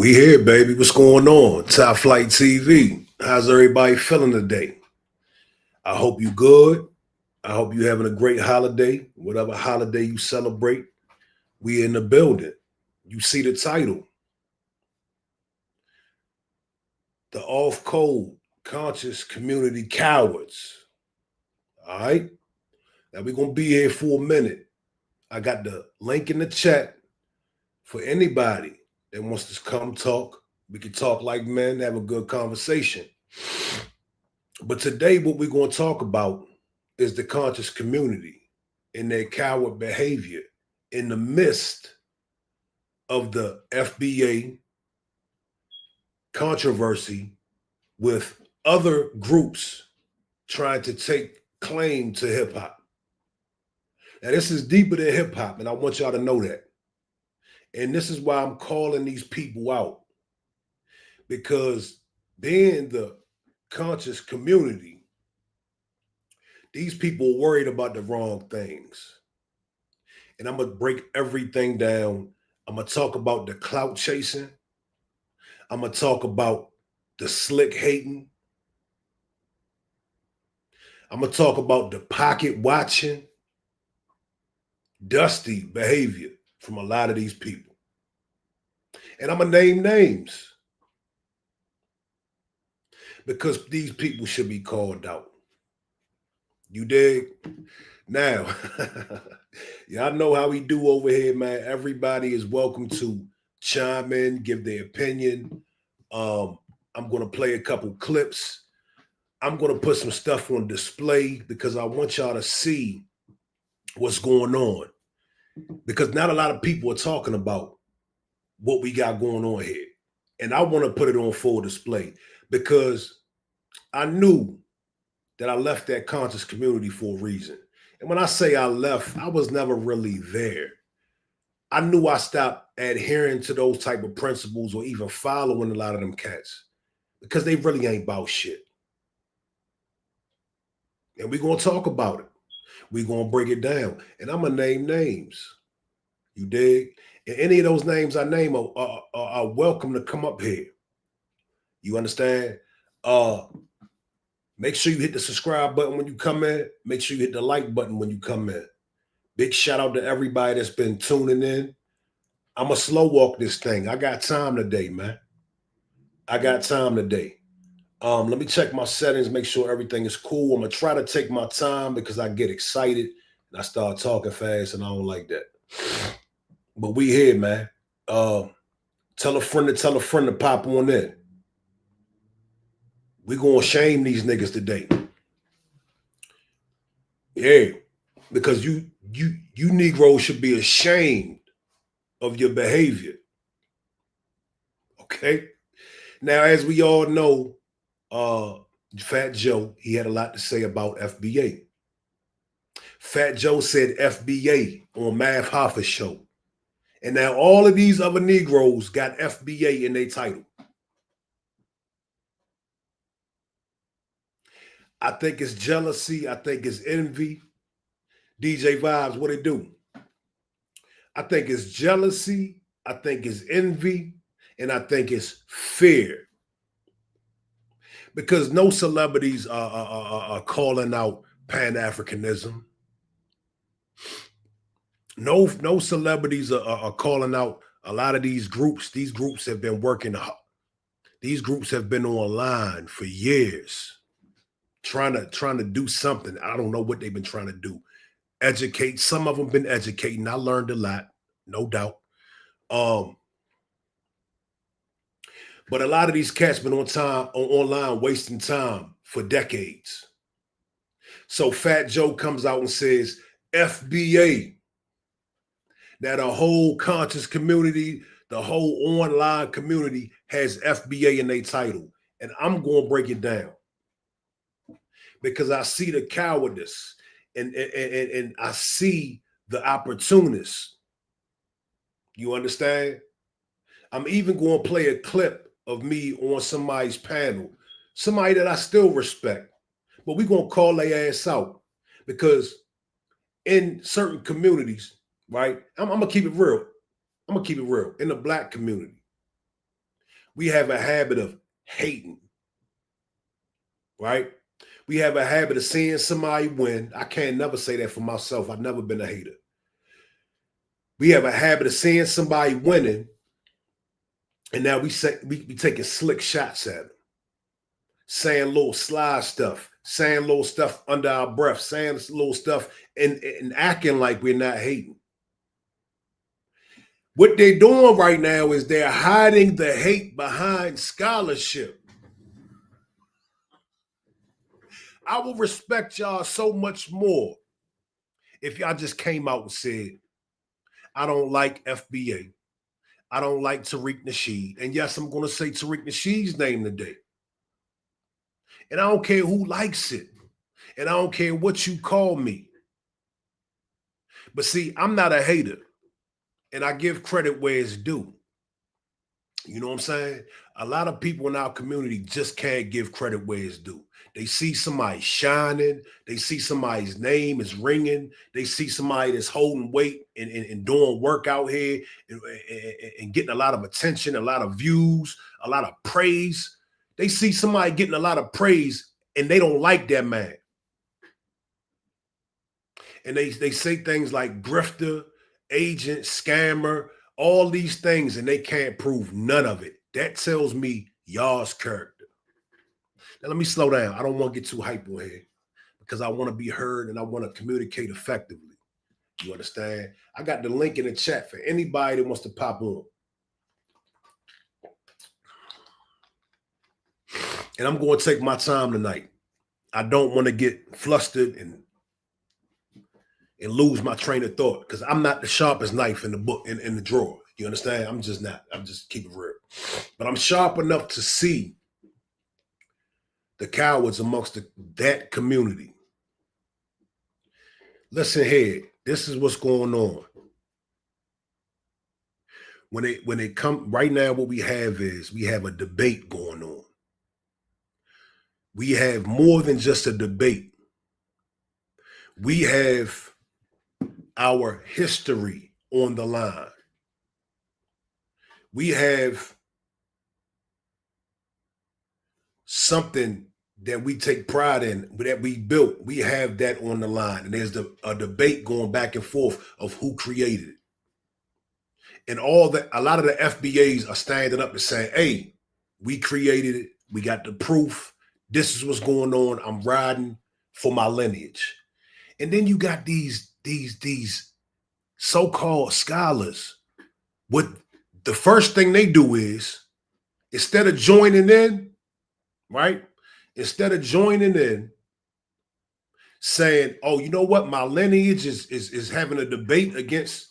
We here, baby. What's going on? Top Flight TV. How's everybody feeling today? I hope you good. I hope you having a great holiday, whatever holiday you celebrate. We in the building. You see the title, the off code conscious community cowards. All right. Now we're gonna be here for a minute. I got the link in the chat for anybody that wants to come talk. We can talk like men, have a good conversation. But today, what we're going to talk about is the conscious community and their coward behavior in the midst of the FBA controversy with other groups trying to take claim to hip hop. Now, this is deeper than hip hop, and I want y'all to know that. And this is why I'm calling these people out, because being the conscious community, these people are worried about the wrong things. And I'm going to break everything down. I'm going to talk about the clout chasing. I'm going to talk about the slick hating. I'm going to talk about the pocket watching, dusty behavior from a lot of these people. And I'm going to name names because these people should be called out. You dig? Now, y'all know how we do over here, man. Everybody is welcome to chime in, give their opinion. I'm going to play a couple clips. I'm going to put some stuff on display because I want y'all to see what's going on. Because not a lot of people are talking about what we got going on here. And I want to put it on full display because I knew that I left that conscious community for a reason. And when I say I left, I was never really there. I knew I stopped adhering to those type of principles or even following a lot of them cats because they really ain't about shit. And we're going to talk about it. We're going to break it down. And I'm going to name names. You dig? And any of those names I name are welcome to come up here. You understand? Make sure you hit the subscribe button when you come in. Make sure you hit the like button when you come in. Big shout out to everybody that's been tuning in. I'm going to slow walk this thing. I got time today, man. I got time today. Let me check my settings, make sure everything is cool. I'm going to try to take my time because I get excited and I start talking fast and I don't like that. But we here, man. Tell a friend to pop on in. We going to shame these niggas today. Yeah, because you Negroes should be ashamed of your behavior. Okay? Now, as we all know, Fat Joe, he had a lot to say about FBA. Fat Joe said FBA on Math Hoffa's show. And now all of these other Negroes got FBA in their title. I think it's jealousy. I think it's envy. DJ Vibes, what it do? I think it's jealousy. I think it's envy. And I think it's fear. Because no celebrities are calling out Pan-Africanism. No celebrities are calling out a lot of these groups. These groups have been working. These groups have been online for years, trying to do something. I don't know what they've been trying to do. Educate. Some of them been educating. I learned a lot, no doubt. But a lot of these cats been online wasting time for decades. So Fat Joe comes out and says, FBA. Now the whole conscious community, the whole online community has FBA in their title. And I'm going to break it down. Because I see the cowardice and I see the opportunists. You understand? I'm even going to play a clip of me on somebody's panel, somebody that I still respect, but we're going to call their ass out because in certain communities, right? I'm going to keep it real. I'm going to keep it real. In the Black community, We have a habit of hating, right? We have a habit of seeing somebody win. I can't never say that for myself. I've never been a hater. We have a habit of seeing somebody winning, and now we taking slick shots at them, saying little sly stuff, saying little stuff under our breath, saying little stuff and acting like we're not hating. What they're doing right now is they're hiding the hate behind scholarship. I will respect y'all so much more if y'all just came out and said, I don't like FBA. I don't like Tariq Nasheed. And yes, I'm going to say Tariq Nasheed's name today. And I don't care who likes it. And I don't care what you call me. But see, I'm not a hater. And I give credit where it's due. You know what I'm saying? A lot of people in our community just can't give credit where it's due. They see somebody shining. They see somebody's name is ringing. They see somebody that's holding weight and doing work out here and getting a lot of attention, a lot of views, a lot of praise. They see somebody getting a lot of praise and they don't like that man. And they say things like grifter, agent, scammer, all these things, and they can't prove none of it. That tells me y'all's character. Now, let me slow down. I don't want to get too hype on here because I want to be heard and I want to communicate effectively. You understand? I got the link in the chat for anybody that wants to pop on. And I'm going to take my time tonight. I don't want to get flustered and lose my train of thought because I'm not the sharpest knife in the book in the drawer. You understand? I'm just not. I'm just keep it real. But I'm sharp enough to see the cowards amongst that community. Listen here. This is what's going on. When they come right now, what we have is we have a debate going on. We have more than just a debate. We have our history on the line. We have something that we take pride in, that we built. We have that on the line. And there's a debate going back and forth of who created it. And a lot of the FBAs are standing up and saying, hey, we created it. We got the proof. This is what's going on. I'm riding for my lineage. And then you got these so-called scholars. What the first thing they do is, instead of joining in, right? Instead of joining in, saying, oh, you know what? My lineage is having a debate against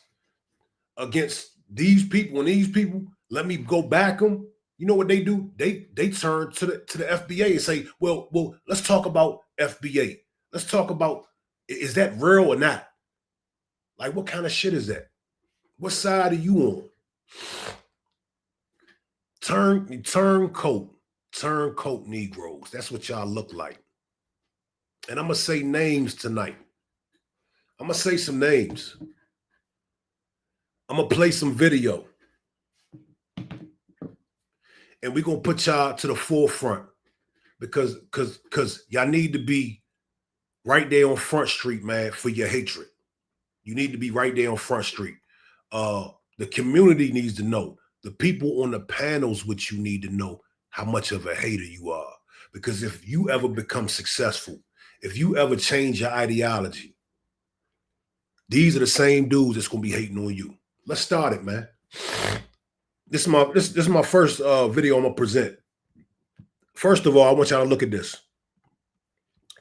these people and these people. Let me go back them. You know what they do? They turn to the FBA and say, well, let's talk about FBA. Let's talk about, is that real or not? Like, what kind of shit is that? What side are you on? Turncoat Negroes. That's what y'all look like. And I'm going to say names tonight. I'm going to say some names. I'm going to play some video. And we're going to put y'all to the forefront because y'all need to be right there on Front Street, man, for your hatred. You need to be right there on Front Street. The community needs to know. The people on the panels with you need to know how much of a hater you are. Because if you ever become successful, if you ever change your ideology, these are the same dudes that's going to be hating on you. Let's start it, man. This is my first video I'm going to present. First of all, I want y'all to look at this.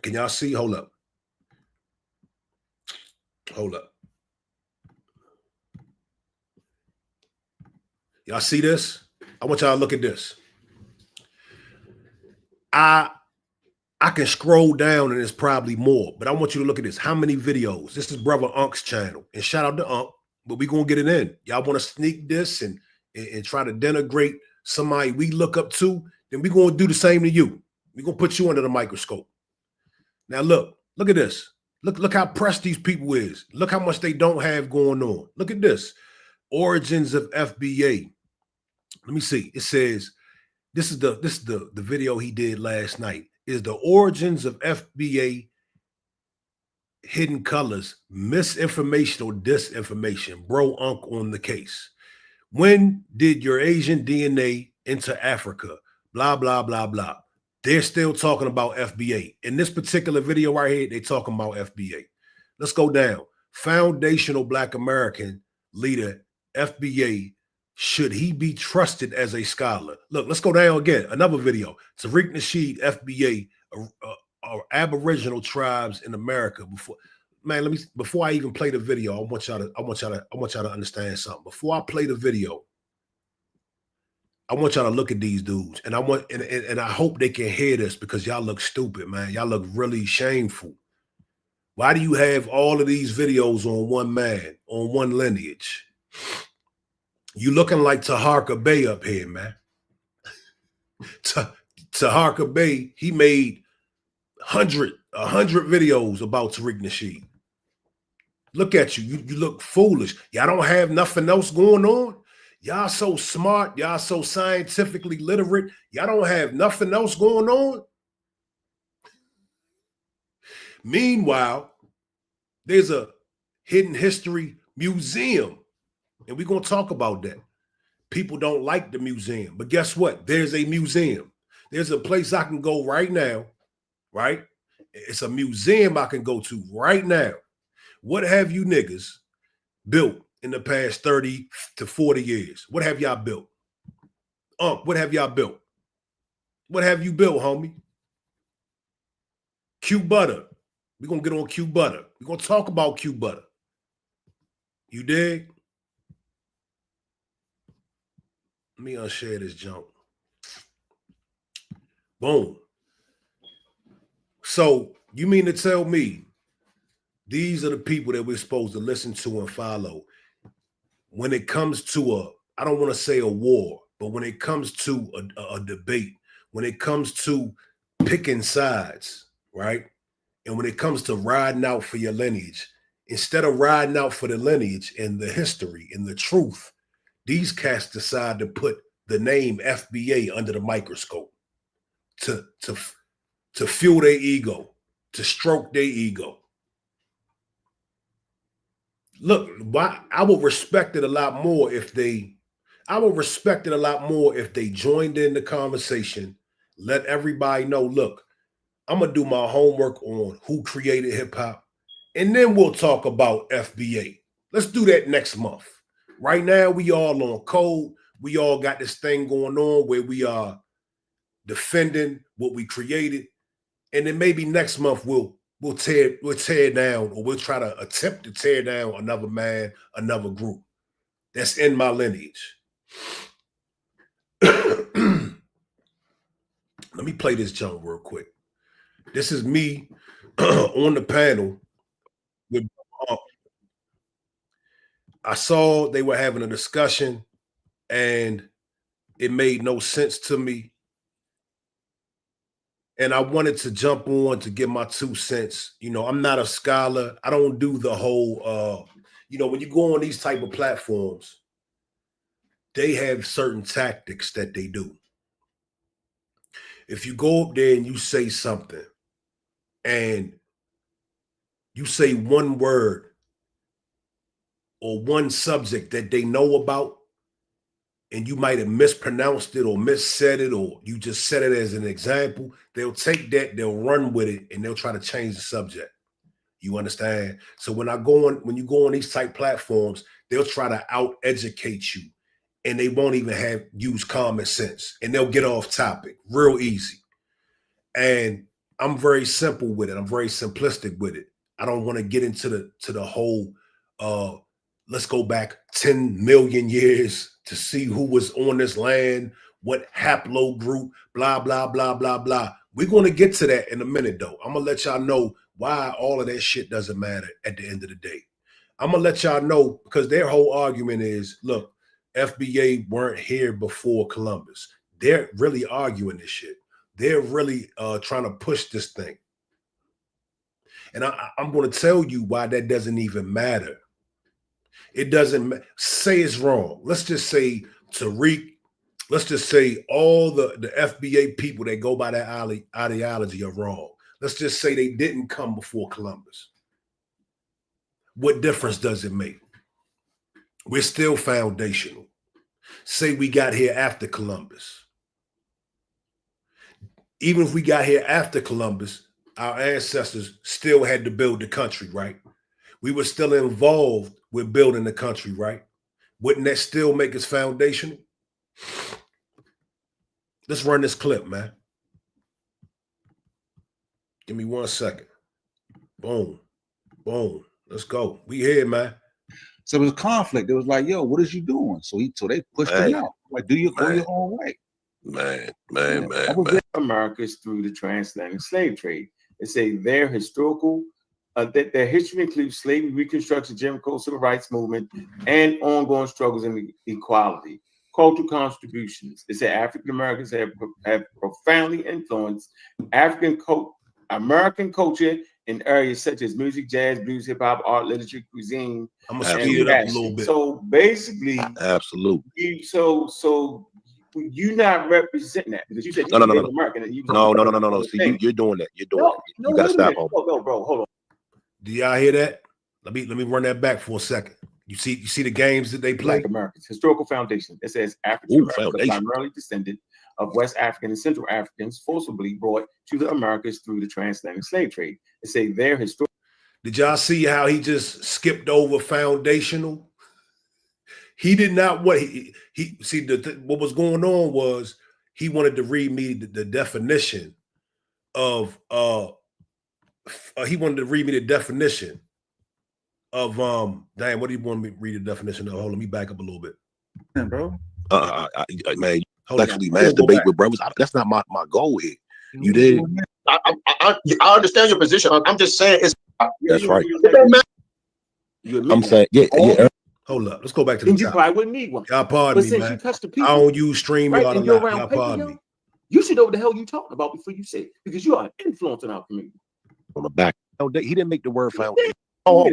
Can y'all see? Hold up. Y'all see this? I want y'all to look at this. I can scroll down and there's probably more, but I want you to look at this. How many videos? This is Brother Unk's channel. And shout out to Unk, but we're going to get it in. Y'all want to sneak this and try to denigrate somebody we look up to, then we're going to do the same to you. We're going to put you under the microscope. Now, look at this. Look how pressed these people is. Look how much they don't have going on. Look at this. Origins of FBA. Let me see. It says, This is the video he did last night. Is the origins of FBA hidden colors, misinformation or disinformation? Bro Unc on the case. When did your Asian DNA enter Africa? Blah, blah, blah, blah. They're still talking about FBA. In this particular video right here, they're talking about FBA. Let's go down. Foundational Black American leader, FBA, should he be trusted as a scholar? Look, let's go down again. Another video. Tariq Nasheed, FBA, Aboriginal tribes in America. Before I even play the video, I want y'all to understand something. Before I play the video, I want y'all to look at these dudes, and I hope they can hear this, because y'all look stupid, man. Y'all look really shameful. Why do you have all of these videos on one man, on one lineage? You looking like Taharka Bey up here, man. Taharka Bey, he made 100 videos about Tariq Nasheed. Look at you. You look foolish. Y'all don't have nothing else going on. Y'all so smart. Y'all so scientifically literate. Y'all don't have nothing else going on. Meanwhile, there's a hidden history museum, and we're going to talk about that. People don't like the museum, but guess what? There's a museum. There's a place I can go right now, right? It's a museum I can go to right now. What have you niggas built in the past 30 to 40 years? What have y'all built? What have y'all built? What have you built, homie? Q Butter. We're going to get on Q Butter. We're going to talk about Q Butter. You dig? Let me unshare this junk. Boom. So you mean to tell me these are the people that we're supposed to listen to and follow when it comes to I don't want to say a war, but when it comes to a debate, when it comes to picking sides, right? And when it comes to riding out for your lineage, instead of riding out for the lineage and the history and the truth, these cats decide to put the name FBA under the microscope to fuel their ego, to stroke their ego. Look, I would respect it a lot more if they joined in the conversation, let everybody know, look, I'm going to do my homework on who created hip hop, and then we'll talk about FBA. Let's do that next month. Right now, we all on code. We all got this thing going on where we are defending what we created. And then maybe next month we'll tear down, or we'll try to attempt to tear down another man, another group that's in my lineage. Let me play this junk real quick. This is me on the panel with I saw they were having a discussion, and it made no sense to me. And I wanted to jump on to give my 2 cents. You know, I'm not a scholar. I don't do the whole, when you go on these type of platforms, they have certain tactics that they do. If you go up there and you say something, and you say one word or one subject that they know about, and you might have mispronounced it or missaid it, or you just said it as an example, they'll take that, they'll run with it, and they'll try to change the subject. You understand? So when you go on these type platforms, they'll try to out-educate you, and they won't even use common sense, and they'll get off topic real easy. And I'm very simple with it. I'm very simplistic with it. I don't want to get into the whole let's go back 10 million years to see who was on this land, what haplogroup, blah, blah, blah, blah, blah. We're going to get to that in a minute, though. I'm going to let y'all know why all of that shit doesn't matter at the end of the day. I'm going to let y'all know, because their whole argument is, look, FBA weren't here before Columbus. They're really arguing this shit. They're really trying to push this thing. And I'm going to tell you why that doesn't even matter. It doesn't say it's wrong. Let's just say Tariq let's just say all the FBA people that go by that ideology are wrong. Let's just say they didn't come before Columbus. What difference does it make? We're still foundational. Say we got here after Columbus. Even if we got here after Columbus, our ancestors still had to build the country, right? We were still involved with building the country, right? Wouldn't that still make us foundational? Let's run this clip, man. Give me 1 second. Boom. Boom. Let's go. We here, man. So there was conflict. It was like, yo, what is you doing? So they pushed him out. Like, go your own way. Man. Americas through the transatlantic slave trade. They say their historical, that their history includes slavery, Reconstruction, Jim Crow, Civil Rights Movement, and ongoing struggles in equality. Cultural contributions. They say African Americans have profoundly influenced American culture in areas such as music, jazz, blues, hip hop, art, literature, cuisine. I'm gonna speed it up a little bit. So basically, absolutely. So you're not representing that because you said no. American. And you no. See, you're doing that. You're doing it. You gotta stop. No, bro, hold on. Do y'all hear that? Let me run that back for a second. You see the games that they play? Black Americans, historical foundation. It says African Americans are primarily descended of West African and Central Africans forcibly brought to the Americas through the transatlantic slave trade. They say their historical. Did y'all see how he just skipped over foundational? He did not what he see what was going on was he wanted to read me the definition of he wanted to read me the definition of damn, what do you want me to read the definition of? Hold on, let me back up a little bit. Yeah, bro. Man, actually, man, debate with brothers. That's not my goal here. You did. I understand your position. I'm just saying it's. That's right. I'm saying, yeah. Hold up, let's go back to the top. You top. probably wouldn't need one. Y'all pardon me, since man. You touch the people, I don't use StreamYard right, a lot. Y'all pardon me. You should know what the hell you talking about before you say it, because you are an influence in our community. On the back, no, he didn't make the word foundation. Hold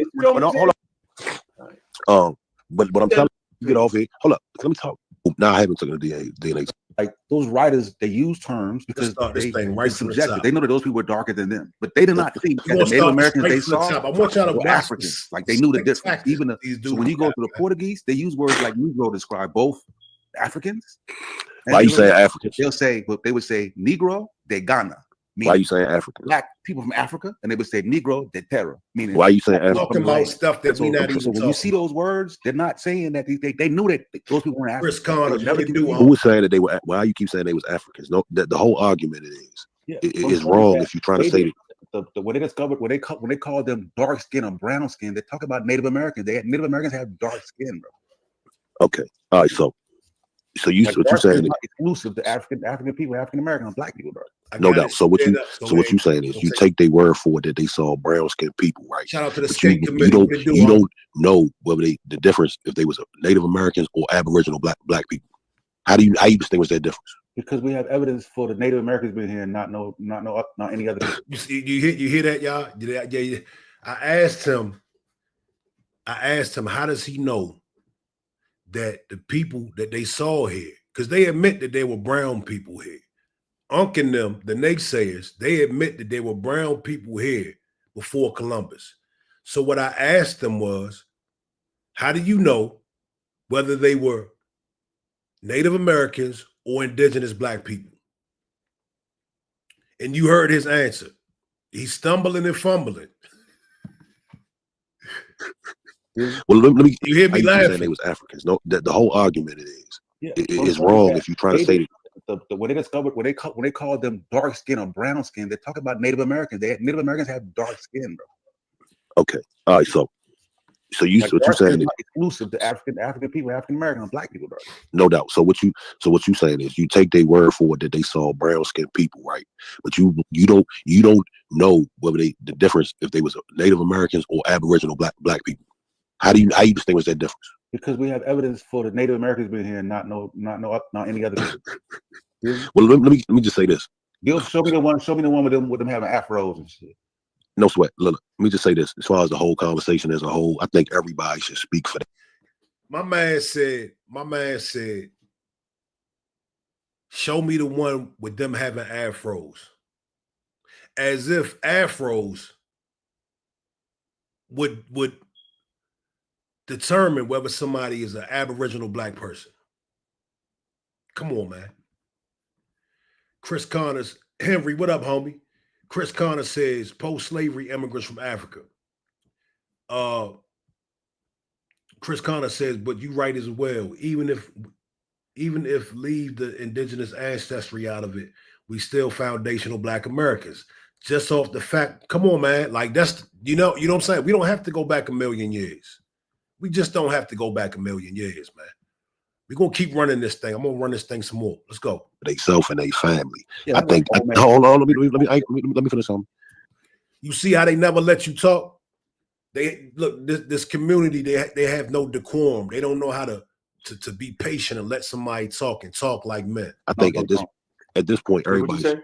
on. But I'm telling you, get off here. Hold up, let me talk. Now I haven't taken the DNA. Like those writers, they use terms because they subjective. They know that those people were darker than them, but they did not think that the Native Americans they saw were Africans. Like they knew the difference. Even so when you go to the Portuguese, they use words like Negro to describe both Africans. Why you saying Africans? They would say Negro de Ghana. Why you saying African? Black people from Africa, and they would say Negro de Terra. Meaning, why you saying African? Talking about stuff that we not even. When you see those words, they're not saying that they knew that those people weren't African. Chris Connor, who was saying that they were? Why you keep saying they was Africans? No, the whole argument is wrong if you're trying to say that. When they discovered when they call them dark skin or brown skin, they talk about Native Americans. Native Americans have dark skin, bro. Okay, all right, so you what you saying? Exclusive to African people, African American, and black people, bro. No doubt. So what you saying is you take their word for it that they saw brown skinned people, right? Shout out to the state committee. You don't know whether the difference if they was Native Americans or Aboriginal black people. How you distinguish that difference? Because we have evidence for the Native Americans being here and not any other people. You hear that, y'all? Yeah. I asked him, how does he know that the people that they saw here, because they admit that there were brown people here. Unc and them, the naysayers, they admit that there were brown people here before Columbus. So what I asked them was, how do you know whether they were Native Americans or indigenous black people? And you heard his answer. He's stumbling and fumbling. Well, let me. You hear me laughing? They was Africans. No, the whole argument is wrong if you're trying to say that. When they called them dark skin or brown skin, they talk about Native Americans. Native Americans have dark skin, bro. Okay, all right. So you what you saying is exclusive to African people, African American, and black people, bro. No doubt. So what you saying is you take their word for it that they saw brown skinned people, right? But you don't know whether the difference if they was Native Americans or Aboriginal black people. How you distinguish that difference? Because we have evidence for the Native Americans being here and not any other people. Well, let me just say this. Show me the one with them having afros and shit. No sweat. Look, let me just say this. As far as the whole conversation as a whole, I think everybody should speak for that. My man said, Show me the one with them having afros. As if afros would determine whether somebody is an Aboriginal black person. Come on, man. Chris Connors, Henry, what up, homie? Chris Connors says post-slavery immigrants from Africa. Chris Connors says, but you right as well. Even if leave the indigenous ancestry out of it, we still foundational black Americans. Just off the fact, come on, man. Like that's you know what I'm saying? We don't have to go back a million years. We just don't have to go back a million years, man. We're gonna keep running this thing. I'm gonna run this thing some more. Let's go. They self and they family. Yeah, I think. Hold on. Let me finish something. You see how they never let you talk? They look this community. They have no decorum. They don't know how to be patient and let somebody talk and talk like men. I think at this point, everybody.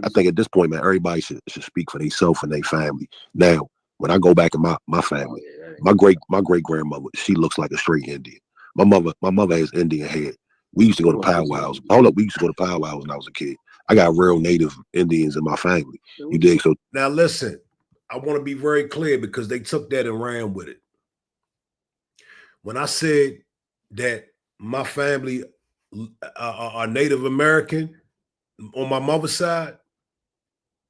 I think at this point, man, everybody should speak for themselves and their family. Now, when I go back in my family, my great grandmother, she looks like a straight Indian. My mother has Indian hair. We used to go to powwows. We used to go to powwows when I was a kid. I got real native Indians in my family. You dig? So now listen, I want to be very clear because they took that and ran with it. When I said that my family are Native American on my mother's side,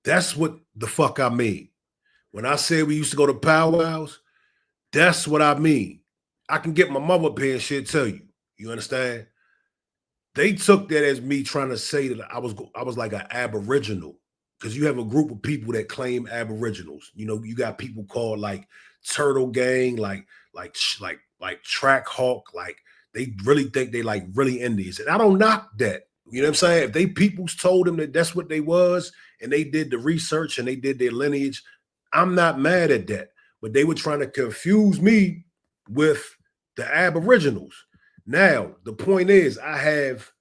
that's what the fuck I mean. When I said we used to go to powwows, that's what I mean. I can get my mother up here and she'll tell you. You understand? They took that as me trying to say that I was like an Aboriginal, because you have a group of people that claim Aboriginals. You know, you got people called like Turtle Gang, like Track Hawk, like they really think they like really Indians. And I don't knock that. You know what I'm saying? If they peoples told them that that's what they was and they did the research and they did their lineage, I'm not mad at that. But they were trying to confuse me with the Aboriginals. Now, the point is I have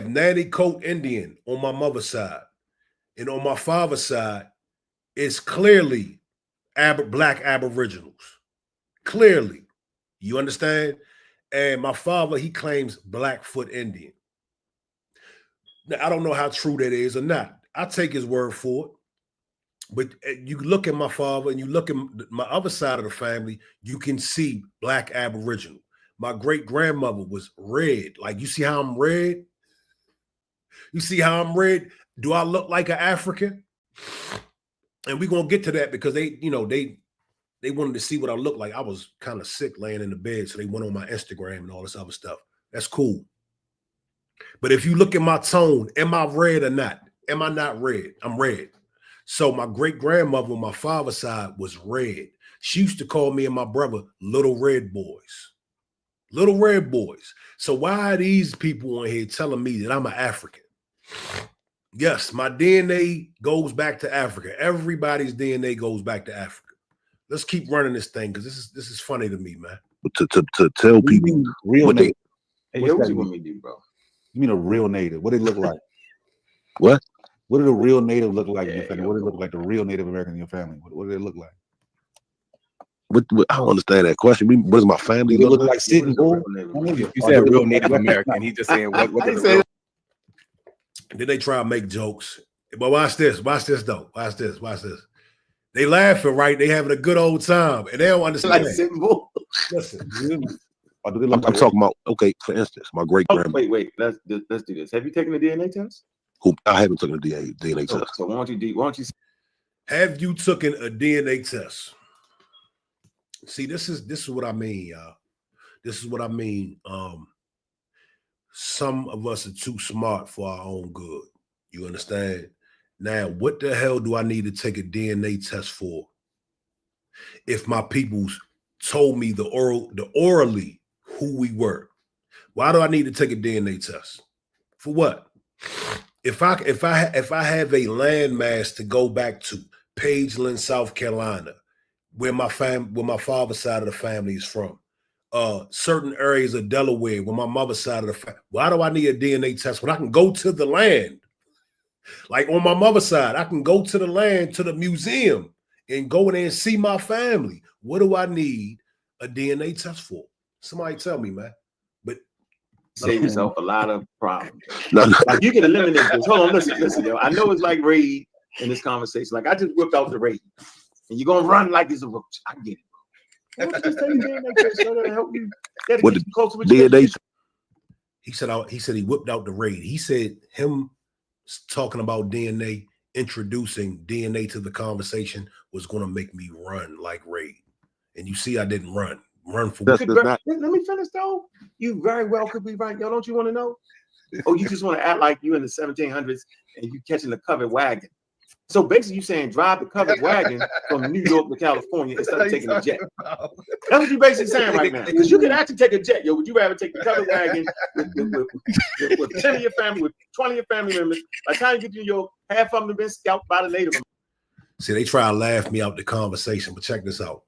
Nanny Coat Indian on my mother's side. And on my father's side, it's clearly black Aboriginals. Clearly. You understand? And my father, he claims Blackfoot Indian. Now, I don't know how true that is or not. I take his word for it. But you look at my father and you look at my other side of the family, you can see black Aboriginal. My great grandmother was red. Like, you see how I'm red? You see how I'm red? Do I look like an African? And we're going to get to that because they wanted to see what I look like. I was kind of sick laying in the bed, so they went on my Instagram and all this other stuff. That's cool. But if you look at my tone, am I red or not? Am I not red? I'm red. So my great grandmother on my father's side was red. She used to call me and my brother little red boys. Little red boys. So why are these people on here telling me that I'm an African? Yes, my DNA goes back to Africa. Everybody's DNA goes back to Africa. Let's keep running this thing because this is funny to me, man. To tell people real native. Hey, what you want me to do, bro? You mean a real native? What do they look like? What? What did a real native look like in your family? What did it look like? The real Native American in your family? What did it look like? I don't understand that question. What does my family look like? Sitting Bull? You said real Native American. He just saying what does real? Then they try to make jokes. But watch this. Watch this, though. Watch this. Watch this. They laughing, right? They having a good old time. And they don't understand. Like Sitting Bull. Listen. I'm talking about, okay, for instance, my great grandma. Wait. Let's do this. Have you taken a DNA test? I haven't taken a DNA test. So why don't you? Have you taken a DNA test? See, this is what I mean, y'all. This is what I mean. Some of us are too smart for our own good. You understand? Now, what the hell do I need to take a DNA test for? If my peoples told me orally who we were, why do I need to take a DNA test? For what? If I have a landmass to go back to Pageland, South Carolina, where my father's side of the family is from, certain areas of Delaware, where my mother's side of the family, why do I need a DNA test when I can go to the land? Like on my mother's side, I can go to the land, to the museum, and go in there and see my family. What do I need a DNA test for? Somebody tell me, man. Save yourself a lot of problems. Like you can eliminate this. Hold on, listen, yo. I know it's like raid in this conversation. Like I just whipped out the raid, and you're gonna run like it's a roach. I get it, bro. I want to just tell you, man, like this, so to help you get closer with DNA. He said he whipped out the raid. He said him talking about DNA, introducing DNA to the conversation was going to make me run like raid. And you see, I didn't run. Run for let me finish though. You very well could be right. Yo, don't you want to know? Oh, you just want to act like you in the 1700s and you catching the covered wagon. So basically, you saying drive the covered wagon from New York to California instead of taking a jet. That's what you basically saying right now. Because you can actually take a jet. Yo, would you rather take the covered wagon with 10 of your family, with 20 of your family members? By the time you get to New York, half of them have been scalped by the Native Americans. See, they try to laugh me out the conversation, but check this out.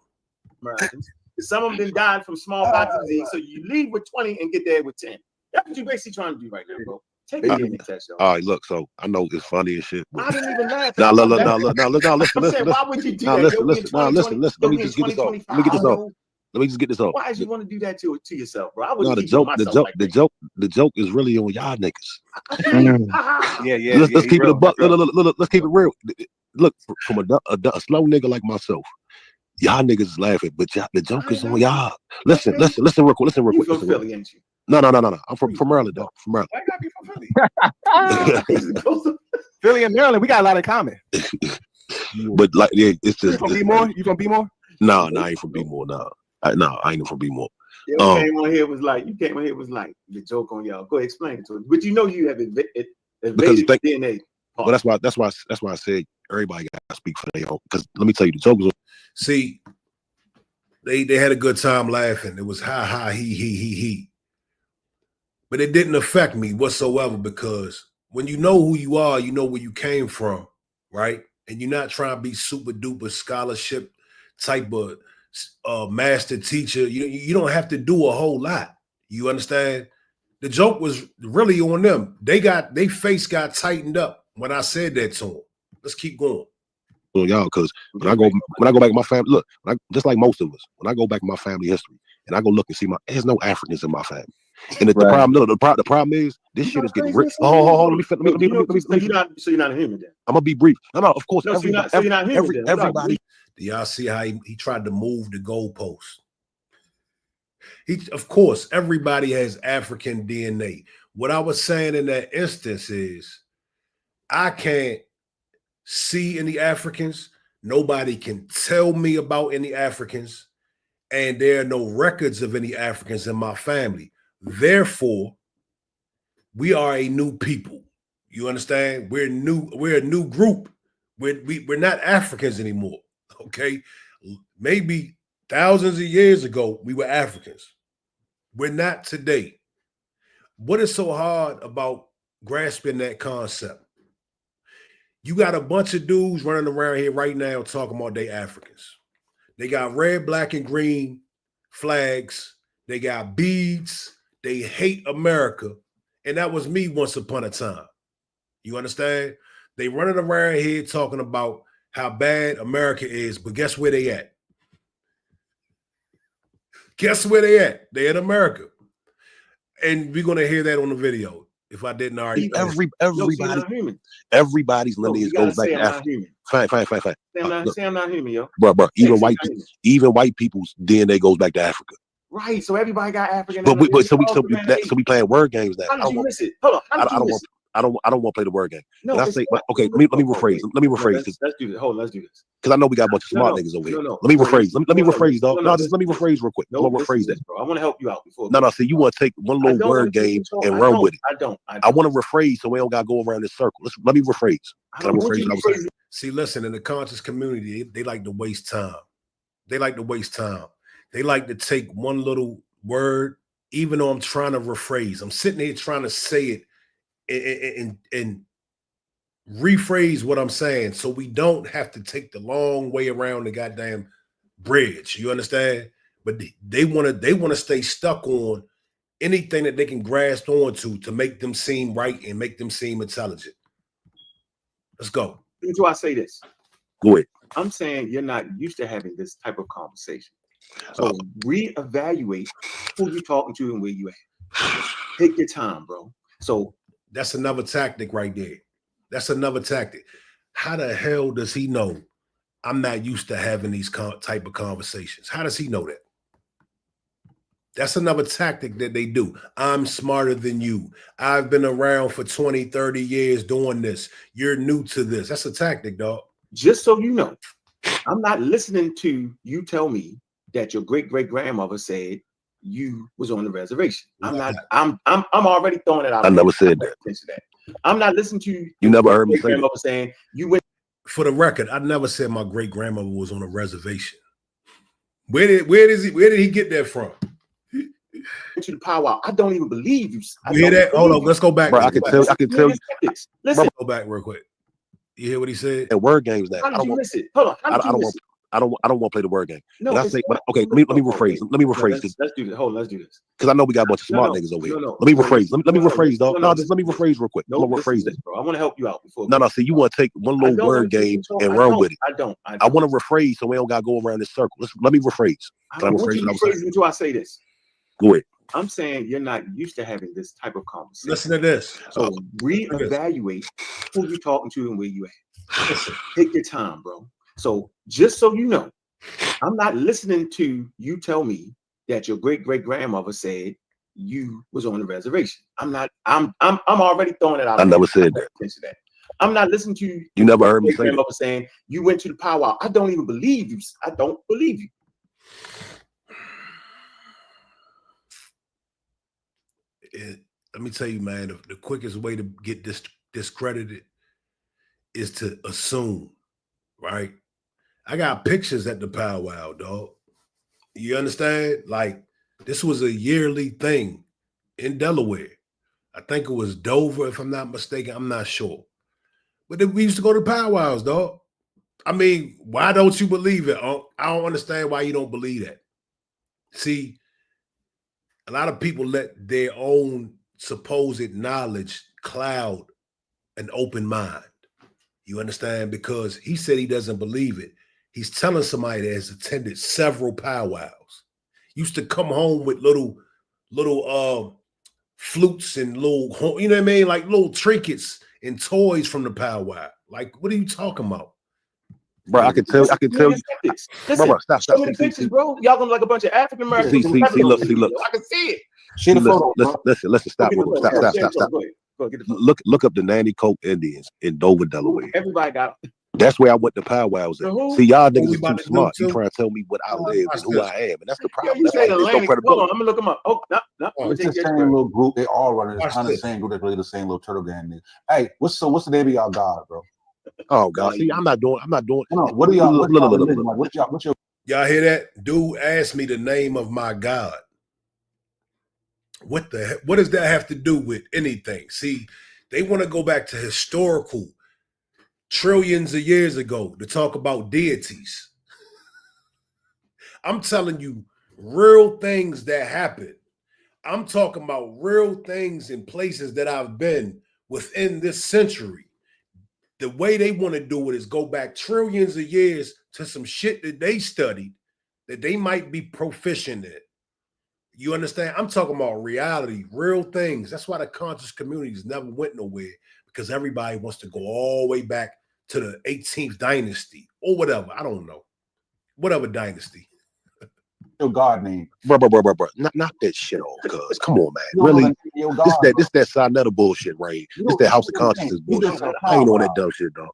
Some of them died from smallpox disease, so you leave with 20 and get there with 10. That's what you're basically trying to do right now, bro. Take a DNA test, y'all. All right, look. So I know it's funny and shit. I didn't even laugh. Now, look. Listen. Why would you do that? Listen. Let me just get this off. Let me just get this off. Why did you want to do that to yourself, bro? I would the joke is really on y'all niggas. Yeah. Let's keep it a buck. Let's keep it real. Look, from a slow nigga like myself. Y'all niggas is laughing, but the joke is on y'all. Listen real quick. You from Philly, ain't you? No. I'm from Maryland, though. From Maryland. I gotta be from Philly. Philly and Maryland, we got a lot in common. But like, yeah, it's just. You from B-more? No, I ain't from B-more. No, I ain't from B-more. You came on here was like the joke on y'all. Go explain it to us. But you know you have evaded DNA. Well, that's why I said everybody got to speak for their own. Because let me tell you, the joke was. See, they had a good time laughing. It was ha, he. But it didn't affect me whatsoever because when you know who you are, you know where you came from, right? And you're not trying to be super duper scholarship type of master teacher. You don't have to do a whole lot. You understand? The joke was really on them. They face got tightened up when I said that to them. Let's keep going. Y'all, because when I go back to my family, look, just like most of us, when I go back to my family history and I go look and see there's no Africans in my family. And the problem is this shit is getting rich. Oh, let me. So you're not a human then? I'm gonna be brief. No, of course. You're not human. Everybody. Do y'all see how he tried to move the goalpost? Of course, everybody has African DNA. What I was saying in that instance is, I can't see any Africans. Nobody can tell me about any Africans, and there are no records of any Africans in my family. Therefore, we are a new people. You understand? We're new. We're a new group. We're not Africans anymore. Okay, maybe thousands of years ago we were Africans. We're not today. What is so hard about grasping that concept? You got a bunch of dudes running around here right now talking about they Africans. They got red, black, and green flags. They got beads. They hate America. And that was me once upon a time. You understand? They running around here talking about how bad America is, but guess where they at? Guess where they at? They in America. And we're going to hear that on the video. If I didn't already, everybody's lineage goes back to Africa. Fine. Say I'm not human, yo. Bro. Even white people's DNA goes back to Africa. Right. So everybody got African. But we playing word games now. How did you miss it? Hold on. I don't want to play the word game. No, I say, okay, let me rephrase. Let me rephrase this. Let's do this. Hold on, let's do this. Because I know we got a bunch of smart niggas over here. Let me rephrase. Let me rephrase, dog. No, just let me rephrase real quick. I'm gonna rephrase that. Bro. I want to help you out before. No. See, you want to take one little word game and run with it. I want to rephrase so we don't gotta go around this circle. Let me rephrase. Can I rephrase what I was saying? See, listen, in the conscious community, they like to waste time. They like to take one little word, even though I'm trying to rephrase. I'm sitting here trying to say it and rephrase what I'm saying so we don't have to take the long way around the goddamn bridge. You understand? But they want to stay stuck on anything that they can grasp onto to make them seem right and make them seem intelligent. Let's go. Do I say this? Go ahead. I'm saying you're not used to having this type of conversation. So reevaluate who you're talking to and where you at. Take your time, bro. So that's another tactic right there. That's another tactic. How the hell does he know I'm not used to having these type of conversations? How does he know that? That's another tactic that they do. I'm smarter than you. I've been around for 20, 30 years doing this. You're new to this. That's a tactic, dog. Just so you know, I'm not listening to you tell me that your great-great-grandmother said you was on the reservation. I'm not. I'm already throwing it out. I never said that. I'm not listening to you. You never heard me say that. Saying you went. For the record, I never said my great-grandmother was on a reservation. Where did he get that from? To the powwow. I don't even believe you. You hear that? Hold on, let's go back. Bro, I can tell you. Listen, go back real quick. You hear what he said? And word games now. How did you miss it? Hold on. I don't want to play the word game. No, but I say, but okay, let me rephrase. Let me rephrase this. Let's do this. Hold on, let's do this. Because I know we got a bunch of smart niggas over here. Let me rephrase. Let me rephrase, dog. No, just let me rephrase real quick. I'm gonna rephrase this, bro. I want to help you out before. No, see, you want to take one little word game and run with it. I don't. I want to rephrase so we don't gotta go around this circle. Let me rephrase. Can I rephrase until I say this? Go ahead. I'm saying you're not used to having this type of conversation. Listen to this. So reevaluate who you're talking to and where you at. Listen, take your time, bro. So just so you know, I'm not listening to you tell me that your great-great-grandmother said you was on the reservation. I'm not. I'm already throwing it out. I never said that. I'm not listening to you. You never heard me say that. Saying you went to the powwow. I don't even believe you. I don't believe you. Let me tell you, man, the quickest way to get discredited is to assume, right? I got pictures at the powwow, dog. You understand? Like, this was a yearly thing in Delaware. I think it was Dover, if I'm not mistaken. I'm not sure. But we used to go to powwows, dog. I mean, why don't you believe it? I don't understand why you don't believe that. See, a lot of people let their own supposed knowledge cloud an open mind. You understand? Because he said he doesn't believe it. He's telling somebody that has attended several powwows. Used to come home with little flutes and little, you know what I mean? Like little trinkets and toys from the powwow. Like, what are you talking about? Bro, I can tell you. Listen, bro, stop. Show me the pictures, bro. Y'all gonna look like a bunch of African Americans. See, look. I can see it. Listen, stop. Look up the Nanticoke Indians in Dover, Delaware. Everybody got them. That's where I went to powwows at. See, y'all niggas is too smart. You trying to tell me what I live and who I am, and that's the problem. You say Atlantic. Hold on, I'm gonna look them up. Oh, no. It's the same little group. They all running. It's kind of the same group. They play the same little turtle gang. Hey, what's the name of y'all god, bro? Oh God! See, I'm not doing. No, what are y'all? What's your? Y'all hear that? Dude asked me the name of my God. What the heck? What does that have to do with anything? See, they want to go back to historical trillions of years ago to talk about deities. I'm telling you real things that happen. I'm talking about real things in places that I've been within this century. The way they want to do it is go back trillions of years to some shit that they studied that they might be proficient in. You understand? I'm talking about reality, real things. That's why the conscious communities never went nowhere, because everybody wants to go all the way back to the 18th dynasty or whatever. I don't know. Whatever dynasty. Your God name. Bro. Not that shit off, cuz. Come on, man. Really? This that Sinetta bullshit, right? This that House of Consciousness bullshit. I ain't on that dumb shit, dog.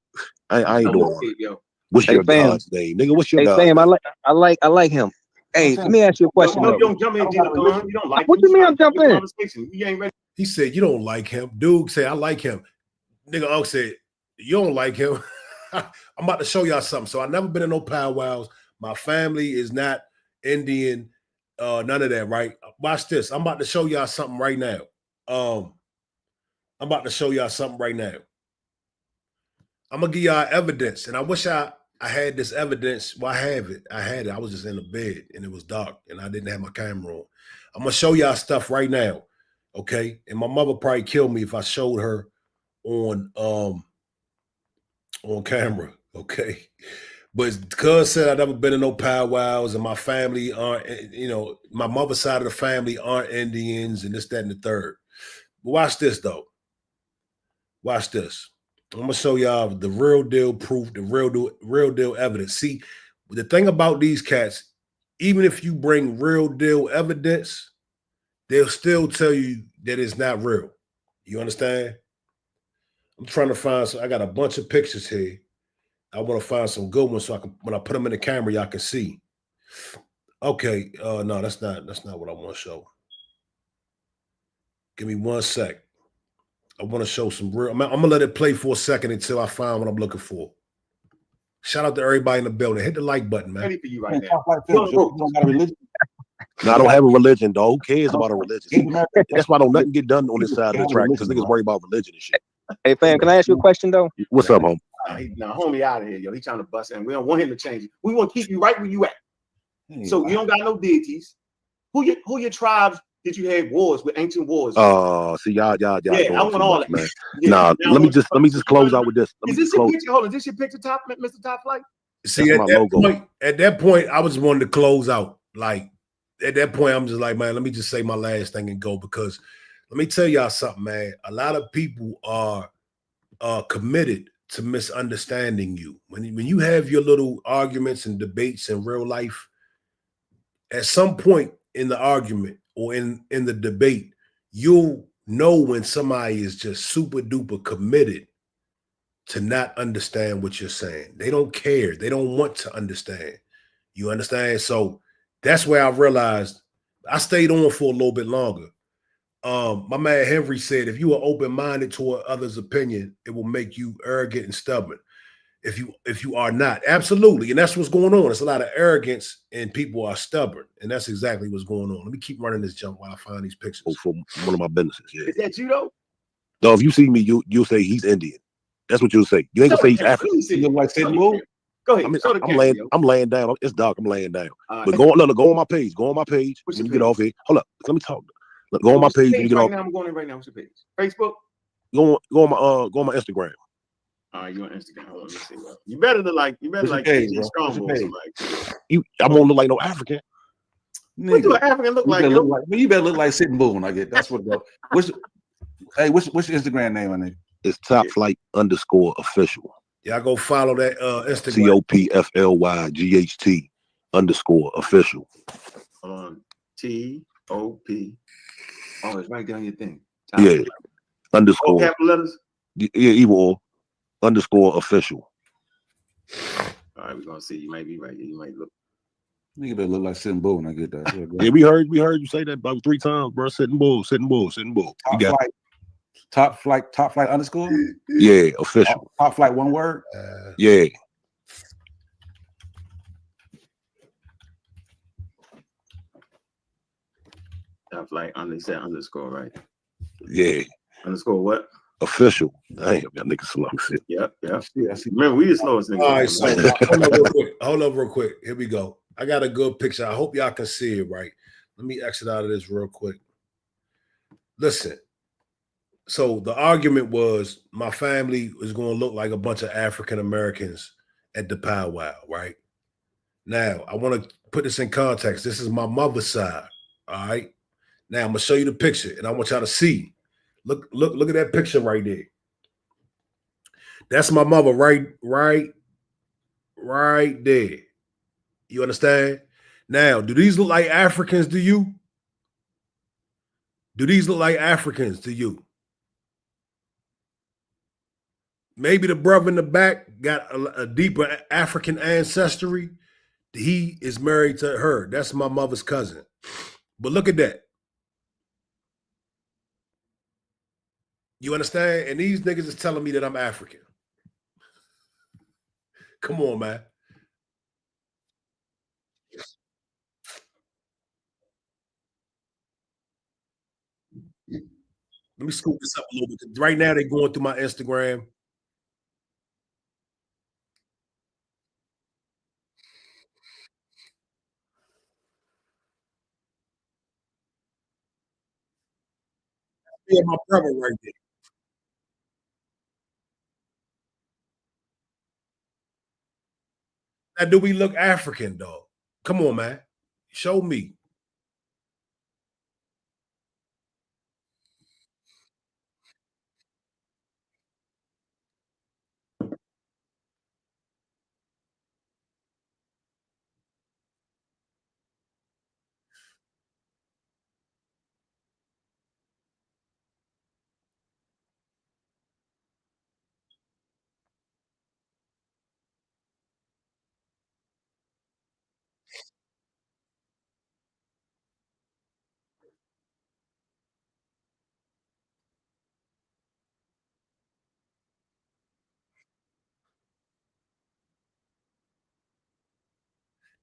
I ain't doing it. What's your God's name? Nigga, what's your God's name? I like him. Hey, let me ask you a question. You don't jump in, you don't like what do you mean I'm jumping in? You ain't ready. He said, you don't like him. Dude said, I like him. Nigga Unc said, you don't like him. I'm about to show y'all something. So I've never been in no powwows. My family is not Indian, none of that, right? Watch this. I'm about to show y'all something right now. I'm gonna give y'all evidence, and I wish I had this evidence. Well, I have it. I had it. I was just in the bed, and it was dark, and I didn't have my camera on. I'm gonna show y'all stuff right now, okay? And my mother probably killed me if I showed her on camera, okay? But cuz said I've never been in no powwows, and my family aren't, my mother's side of the family aren't Indians, and this, that, and the third. But watch this though. Watch this. I'm gonna show y'all the real deal proof, the real deal evidence. See, the thing about these cats, even if you bring real deal evidence, they'll still tell you that it's not real. You understand? I'm trying to find some. I got a bunch of pictures here. I want to find some good ones so I can, when I put them in the camera, y'all can see. Okay, no, that's not what I want to show. Give me 1 sec. I want to show some real. I'm gonna let it play for a second until I find what I'm looking for. Shout out to everybody in the building. Hit the like button, man. Ready for you right now. You don't got a religion. No, I don't have a religion, though. Who cares about a religion? That's why don't nothing get done on this side of the track because niggas worry about religion and shit. Hey, fam, can I ask you a question though? What's up, home? Now, homie out of here, yo. He trying to bust in. We don't want him to change it. We want to keep you right where you at. So you don't got no deities. Who your tribes did you have wars with, ancient wars? See y'all. Yeah, I want all that, man. Yeah. Nah, let me just close out with this. Is this your picture? Hold on, is this your picture, Mr. Top Flight? See, at that point, I was wanting to close out. Like at that point, I'm just like, man, let me just say my last thing and go, because let me tell y'all something, man. A lot of people are committed to misunderstanding you. When you have your little arguments and debates in real life, at some point in the argument or in the debate, you'll know when somebody is just super duper committed to not understand what you're saying. They don't care. They don't want to understand. You understand? So that's where I realized I stayed on for a little bit longer. My man Henry said, if you are open-minded toward others' opinion, it will make you arrogant and stubborn. If you are not, absolutely. And that's what's going on. It's a lot of arrogance and people are stubborn. And that's exactly what's going on. Let me keep running this jump while I find these pictures. Oh, for one of my businesses. Yeah. Is that you though? No, if you see me, you'll say he's Indian. That's what you'll say. You ain't gonna say he's African. You look like Sitting Bull. Go ahead. I'm laying down. It's dark. I'm laying down. But go on my page. Go on my page. When you get off here. Hold up. Let me talk. Go on my page when you get off. I'm going in right now. What's your page? Facebook? Go on my Instagram. All right, you on Instagram? Hold on, let me see. You better like strong boy. I won't look like no African. What do an African look like? You better look like Sitting Bull when I get. That's what. What's your Instagram name, my nigga? It's Top Flight _official. Y'all go follow that Instagram. TOPFLYGHT _official. Hold on. TOP. Oh, it's right down your thing. Yeah. _ All capital letters? Yeah, either or. _official. All right, we're gonna see. You might be right. You might look. Nigga better look like Sitting Bull when I get that. Yeah, we heard you say that about 3 times, bro. Sitting Bull. Top flight _? Yeah, official. Top Flight, one word? Yeah. Top Flight _, right? Yeah. Underscore what? Official. Damn, y'all niggas slow. Yep. Remember, we the slowest niggas. All right, so hold up real quick. Here we go. I got a good picture. I hope y'all can see it right. Let me exit out of this real quick. Listen. So the argument was my family was going to look like a bunch of African Americans at the powwow, right? Now, I want to put this in context. This is my mother's side, all right? Now, I'm going to show you the picture, and I want y'all to see. Look at that picture right there. That's my mother right there. You understand? Now, do these look like Africans to you? Do these look like Africans to you? Maybe the brother in the back got a deeper African ancestry. He is married to her. That's my mother's cousin. But look at that. You understand? And these niggas is telling me that I'm African. Come on, man. Let me scoop this up a little bit. Right now, they're going through my Instagram. Yeah, my brother right there. Now, do we look African, dog? Come on, man. Show me.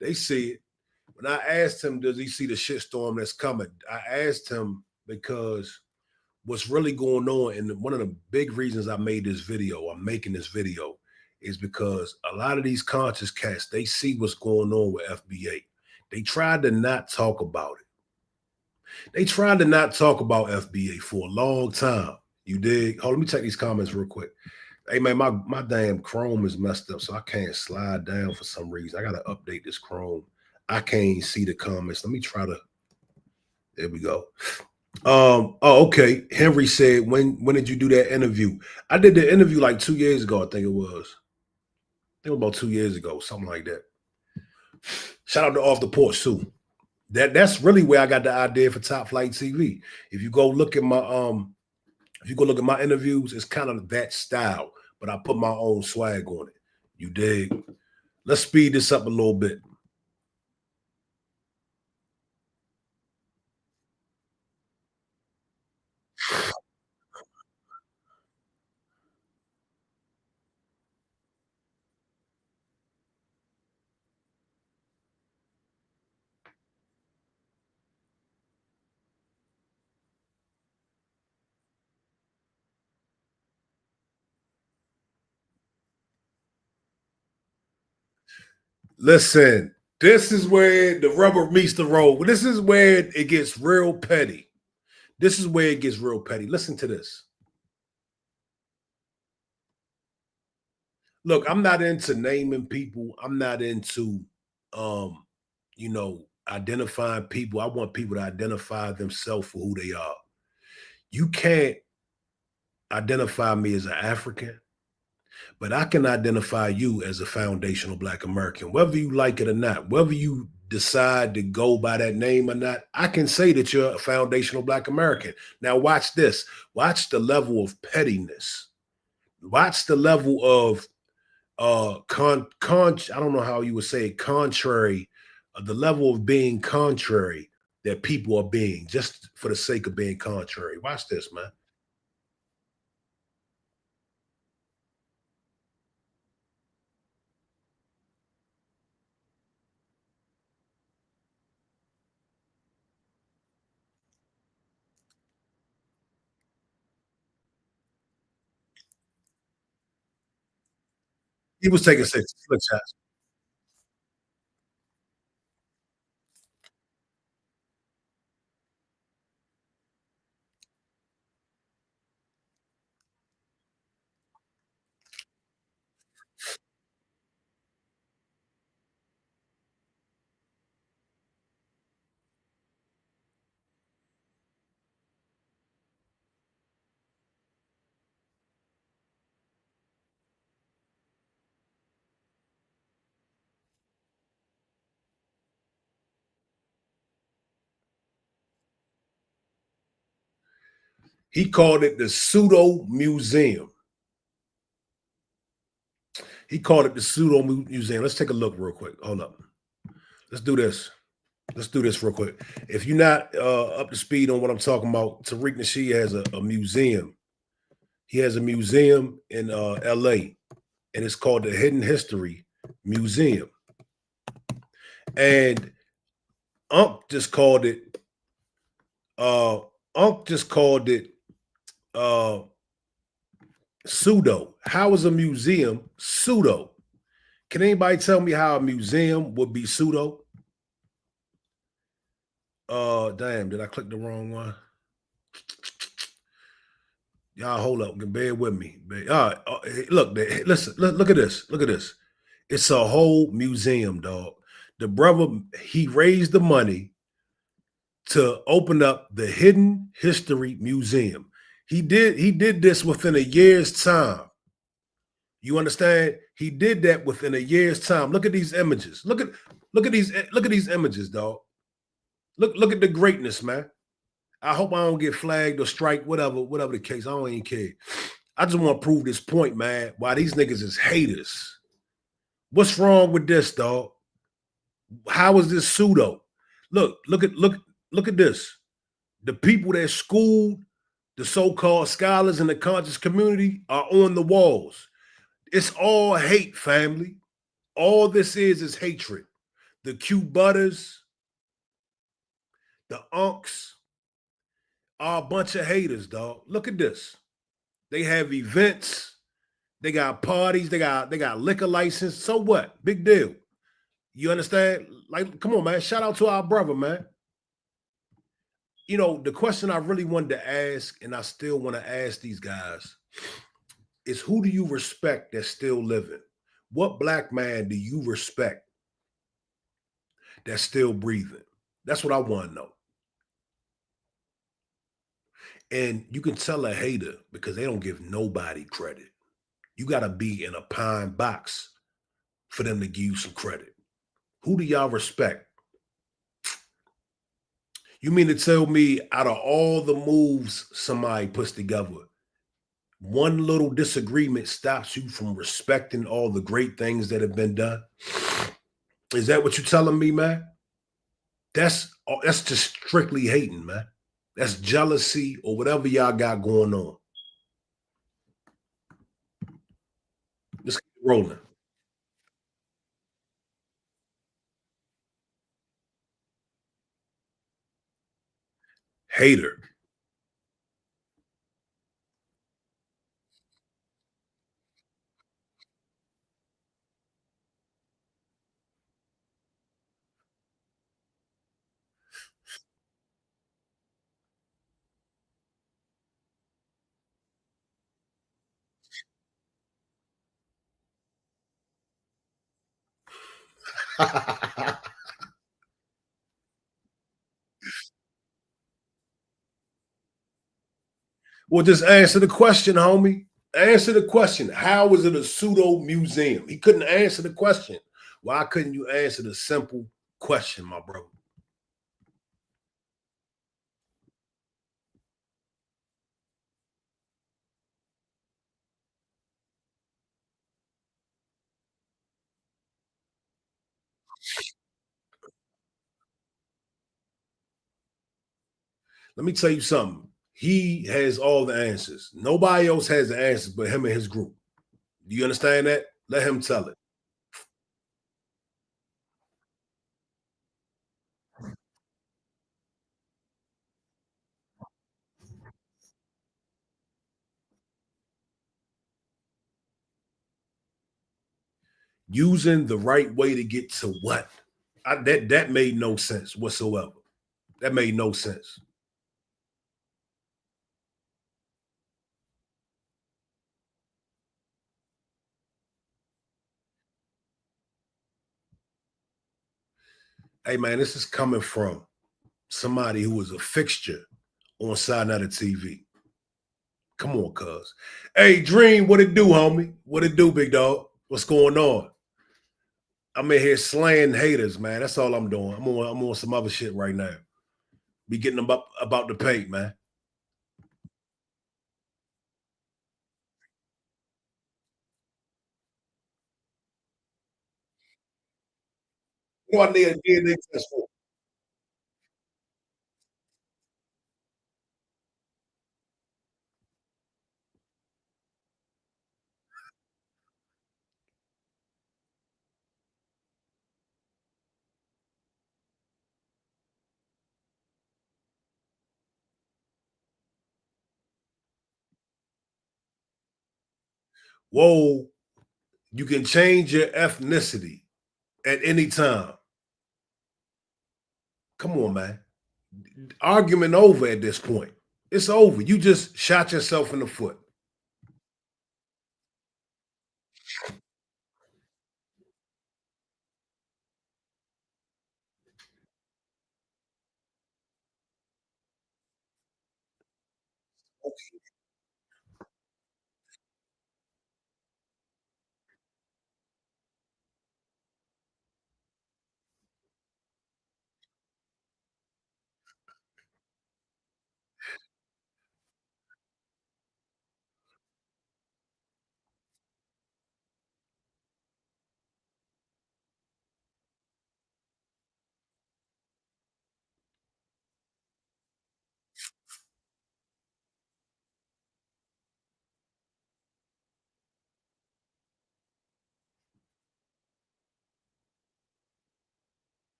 They see it. When I asked him, does he see the shitstorm that's coming? I asked him because what's really going on, and one of the big reasons I'm making this video, is because a lot of these conscious cats, they see what's going on with FBA. They tried to not talk about it. They tried to not talk about FBA for a long time. You dig? Hold on, let me check these comments real quick. Hey man, my damn Chrome is messed up, so I can't slide down for some reason. I gotta update this Chrome. I can't see the comments. Let me try to. There we go. Oh, okay. Henry said, when did you do that interview? I did the interview like 2 years ago. I think it was about 2 years ago, something like that. Shout out to Off the Porch too. That's really where I got the idea for Top Flight TV. If you go look at my interviews, it's kind of that style, but I put my own swag on it. You dig? Let's speed this up a little bit. Listen, this is where the rubber meets the road. This is where it gets real petty. This is where it gets real petty. Listen to this. Look, I'm not into naming people. I'm not into, identifying people. I want people to identify themselves for who they are. You can't identify me as an African, but I can identify you as a foundational Black American, whether you like it or not, whether you decide to go by that name or not. I can say that you're a foundational Black American. Now watch this. Watch the level of pettiness. Watch the level of I don't know how you would say it, contrary, the level of being contrary that people are being just for the sake of being contrary. Watch this, man. He was taking six flick shots. He called it the pseudo museum. He called it the pseudo museum. Let's take a look real quick. Hold up. Let's do this. Let's do this real quick. If you're not up to speed on what I'm talking about, Tariq Nasheed has a museum. He has a museum in LA, and it's called the Hidden History Museum. And Unc just called it pseudo. How is a museum pseudo? Can anybody tell me how a museum would be pseudo? Damn, did I click the wrong one? Y'all hold up, bear with me. Look, listen, look at this. Look at this. It's a whole museum, dog. The brother, he raised the money to open up the Hidden History Museum. He did this within a year's time. You understand? He did that within a year's time. Look at these images. Look at these images, dog. Look at the greatness, man. I hope I don't get flagged or strike, whatever the case. I don't even care. I just want to prove this point, man. Why these niggas is haters. What's wrong with this, dog? How is this pseudo? Look at this. The people that schooled the so-called scholars in the conscious community are on the walls. It's all hate, family. All this is hatred. the Q Butters, the Unks are a bunch of haters, dog. Look at this. They have events, they got parties, they got liquor license. So what? Big deal. You understand? Like, come on, man. Shout out to our brother, man. You know, the question I really wanted to ask, and I still want to ask these guys, is who do you respect that's still living? What black man do you respect that's still breathing? That's what I want to know. And you can tell a hater because they don't give nobody credit. You got to be in a pine box for them to give you some credit. Who do y'all respect? You mean to tell me out of all the moves somebody puts together, one little disagreement stops you from respecting all the great things that have been done? Is that what you're telling me, man? That's just strictly hating, man. That's jealousy or whatever y'all got going on. Let's keep rolling. Hater. Well, just answer the question, homie. Answer the question. How is it a pseudo museum? He couldn't answer the question. Why couldn't you answer the simple question, my brother? Let me tell you something. He has all the answers. Nobody else has the answers but him and his group. Do you understand that? Let him tell it. Using the right way to get to what? That made no sense whatsoever. That made no sense. Hey man, this is coming from somebody who was a fixture on Side Night TV. Come on, cuz. Hey, Dream, what it do, homie? What it do, big dog? What's going on? I'm in here slaying haters, man. That's all I'm doing. I'm on some other shit right now. Be getting them up about the paint, man. What I need a DNA test for? Whoa, you can change your ethnicity at any time. Come on, man. Argument over at this point. It's over. You just shot yourself in the foot. Okay.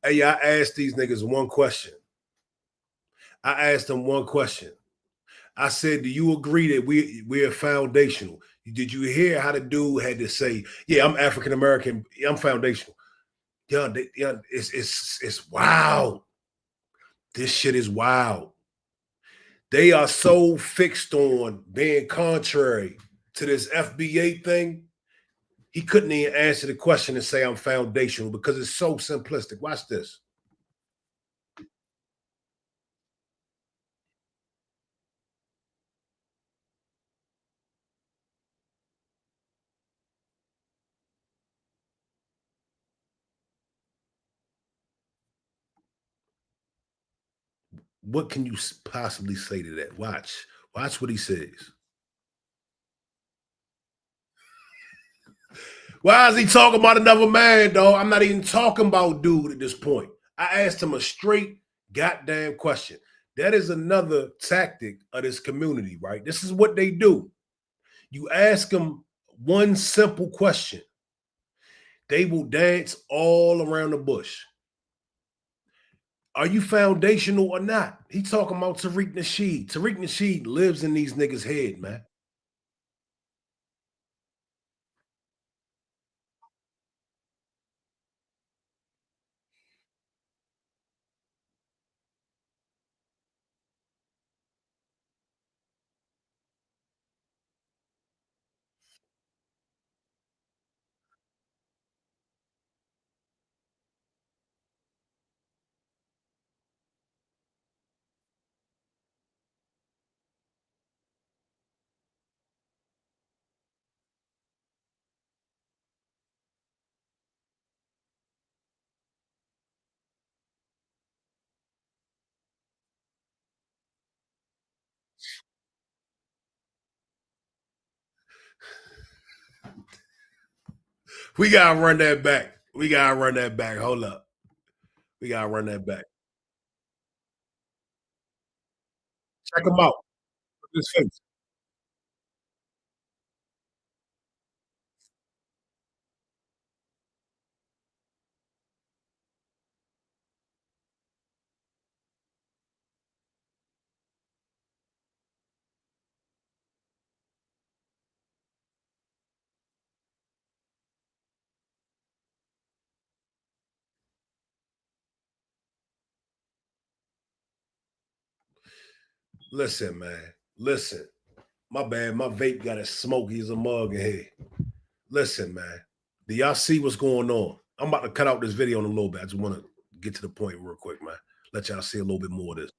Hey, I asked these niggas one question. I asked them one question. I said, do you agree that we're foundational? Did you hear how the dude had to say, yeah, I'm African American, I'm foundational? Yeah, it's wild. This shit is wild. They are so fixed on being contrary to this FBA thing. He couldn't even answer the question and say I'm foundational because it's so simplistic. Watch this. What can you possibly say to that? Watch what he says. Why is he talking about another man, dog? I'm not even talking about dude at this point. I asked him a straight goddamn question. That is another tactic of this community, right? This is what they do. You ask them one simple question. They will dance all around the bush. Are you foundational or not? He talking about Tariq Nasheed. Tariq Nasheed lives in these niggas' head, man. We gotta run that back. Hold up. We gotta run that back. Check him out. Look at his face. Listen, man. Listen. My bad. My vape got as smoky as a mug in here. Listen, man. Do y'all see what's going on? I'm about to cut out this video in a little bit. I just want to get to the point real quick, man. Let y'all see a little bit more of this.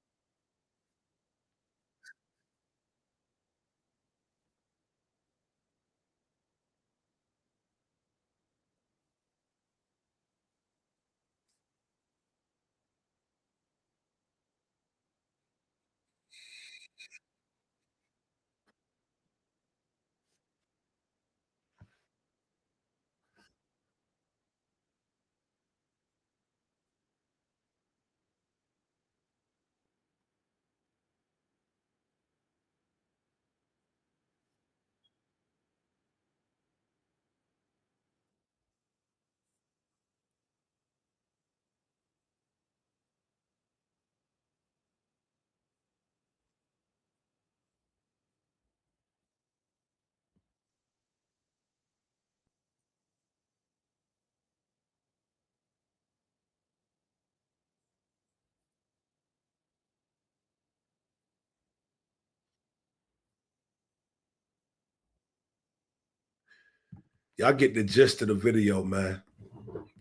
Y'all get the gist of the video, man.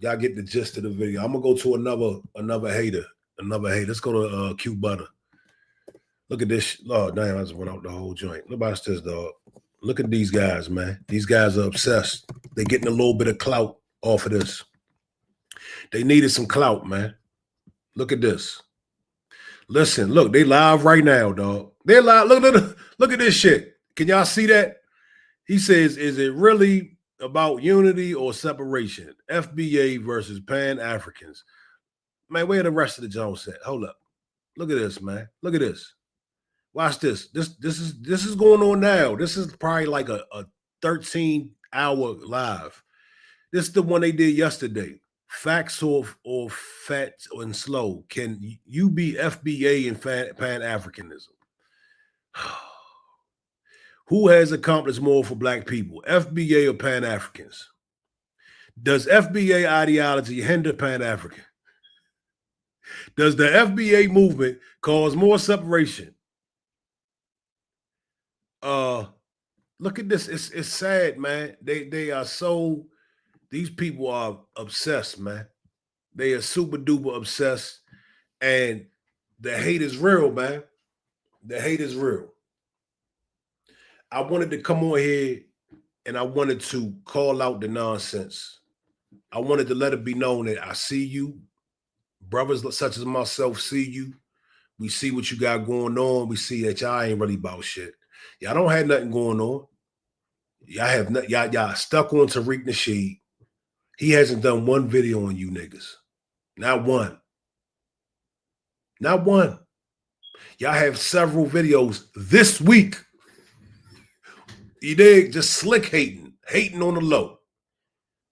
Y'all get the gist of the video. I'm gonna go to another hater. Let's go to Q Butter. Look at this. Oh, damn, I just went out the whole joint. Look about this, dog. Look at these guys, man. These guys are obsessed. They're getting a little bit of clout off of this. They needed some clout, man. Look at this. Listen, look, they live right now, dog. They're live. Look at this shit. Can y'all see that? He says, is it really about unity or separation? FBA versus Pan-Africans. Man, where the rest of the Jones at? Hold up. Look at this, man. Look at this. Watch this. This is going on now. This is probably like a 13-hour live. This is the one they did yesterday. facts or facts and slow. Can you be FBA and Pan-Africanism? Who has accomplished more for Black people, FBA or Pan-Africans? Does FBA ideology hinder Pan-African? Does the FBA movement cause more separation? Look at this. It's sad, man. They are so, these people are obsessed, man. They are super duper obsessed, and the hate is real, man. The hate is real. I wanted to come on here and I wanted to call out the nonsense. I wanted to let it be known that I see you. Brothers such as myself see you. We see what you got going on. We see that y'all ain't really about shit. Y'all don't have nothing going on. Y'all have not, y'all stuck on Tariq Nasheed. He hasn't done one video on you niggas. Not one. Not one. Y'all have several videos this week. You dig? Just slick hating on the low.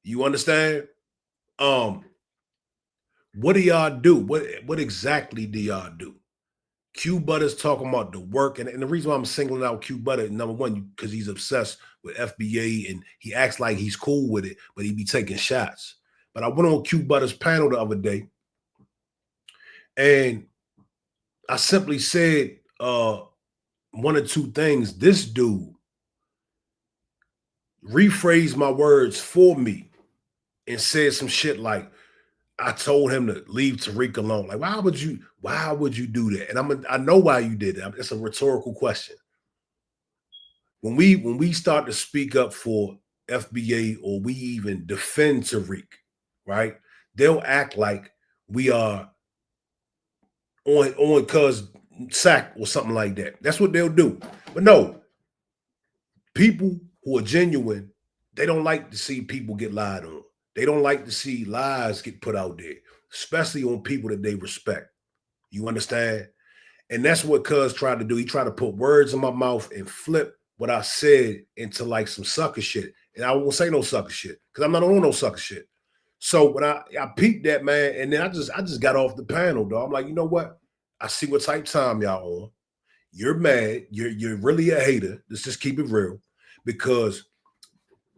You understand? What do y'all do? What exactly do y'all do? Q Butter's talking about the work, and the reason why I'm singling out Q Butter, number one, because he's obsessed with FBA and he acts like he's cool with it, but he be taking shots. But I went on Q Butter's panel the other day, and I simply said one or two things. This dude rephrased my words for me and said some shit like, I told him to leave Tariq alone. Like, why would you do that? And I know why you did that. It's a rhetorical question. When we start to speak up for FBA or we even defend Tariq, right? They'll act like we are on cuz sack or something like that. That's what they'll do. But no, people who are genuine, they don't like to see people get lied on. They don't like to see lies get put out there, especially on people that they respect. You understand? And that's what Cuz tried to do. He tried to put words in my mouth and flip what I said into like some sucker shit. And I won't say no sucker shit because I'm not on no sucker shit. So when I peeped that, man, and then I just got off the panel, dog. I'm like, you know what? I see what type time y'all on. You're mad. You're really a hater. Let's just keep it real, because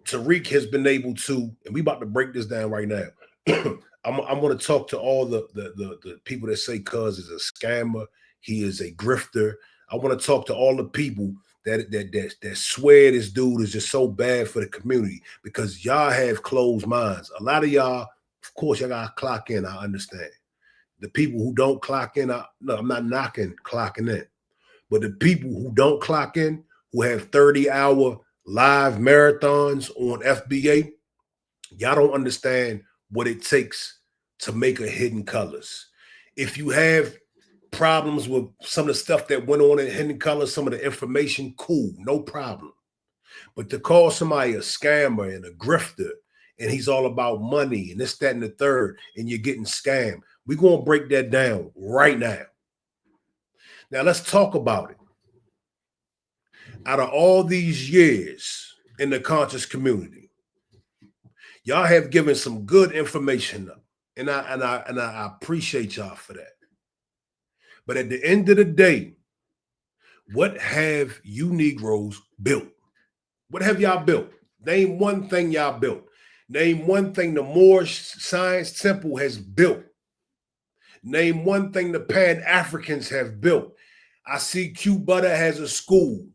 Tariq has been able to, and we about to break this down right now. I'm going to talk to all the people that say Cuz is a scammer, he is a grifter. I want to talk to all the people that swear this dude is just so bad for the community, because y'all have closed minds. A lot of y'all, of course, y'all gotta clock in. I understand. The people who don't clock in, no, I'm not knocking clocking in, but the people who don't clock in, who have 30-hour live marathons on FBA, y'all don't understand what it takes to make a Hidden Colors. If you have problems with some of the stuff that went on in Hidden Colors, some of the information, cool, no problem. But to call somebody a scammer and a grifter, and he's all about money and this, that, and the third, and you're getting scammed, we're going to break that down right now. Now let's talk about it. Out of all these years in the conscious community, y'all have given some good information up, and I appreciate y'all for that. But at the end of the day, what have you Negroes built? What have y'all built? Name one thing y'all built. Name one thing the Moorish Science Temple has built. Name one thing the Pan-Africans have built. I see Q Butter has a school.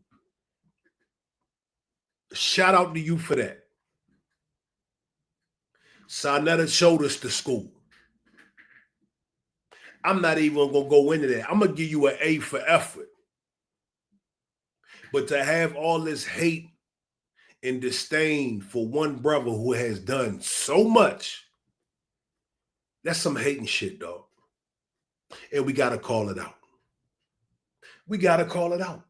Shout out to you for that. Sarnetta showed us the school. I'm not even going to go into that. I'm going to give you an A for effort. But to have all this hate and disdain for one brother who has done so much, that's some hating shit, dog. And we got to call it out. We got to call it out.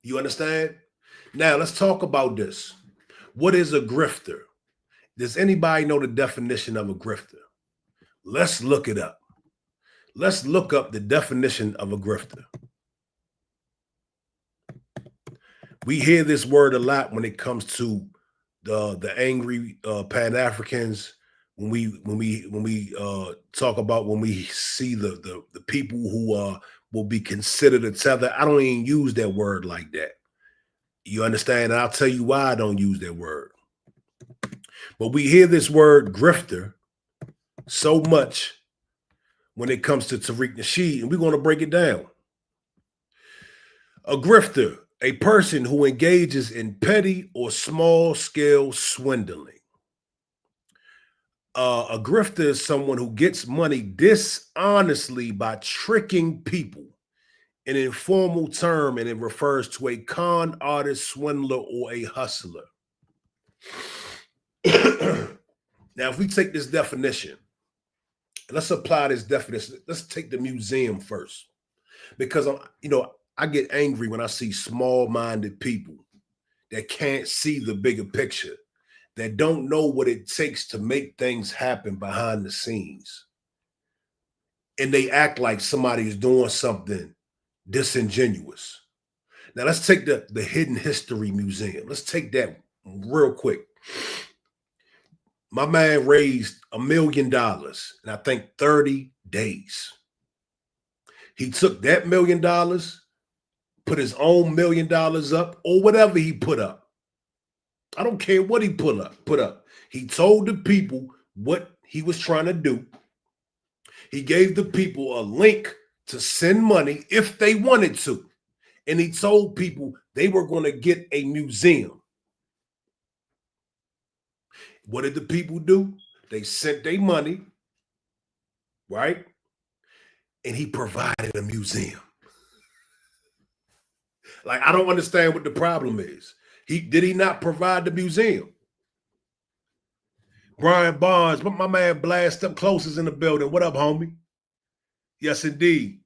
You understand? Now, let's talk about this. What is a grifter? Does anybody know the definition of a grifter? Let's look it up. Let's look up the definition of a grifter. We hear this word a lot when it comes to the angry Pan-Africans, when we talk about when we see the people who will be considered a tether. I don't even use that word like that. You understand? And I'll tell you why I don't use that word. But we hear this word grifter so much when it comes to Tariq Nasheed, and we're going to break it down. A grifter, a person who engages in petty or small-scale swindling. A grifter is someone who gets money dishonestly by tricking people, an informal term, and it refers to a con artist, swindler, or a hustler. Now, if we take this definition, let's apply this definition. Let's take the museum first, because I get angry when I see small-minded people that can't see the bigger picture, that don't know what it takes to make things happen behind the scenes. And they act like somebody is doing something disingenuous. Now, let's take the Hidden History Museum. Let's take that real quick. My man raised $1 million in, I think, 30 days. He took that $1 million, put his own $1 million up, or whatever he put up. I don't care what he put up. He told the people what he was trying to do. He gave the people a link to send money if they wanted to. And he told people they were going to get a museum. What did the people do? They sent their money, right? And he provided a museum. Like, I don't understand what the problem is. Did he not provide the museum? Brian Barnes, my man Blast Up Close is in the building. What up, homie? Yes, indeed.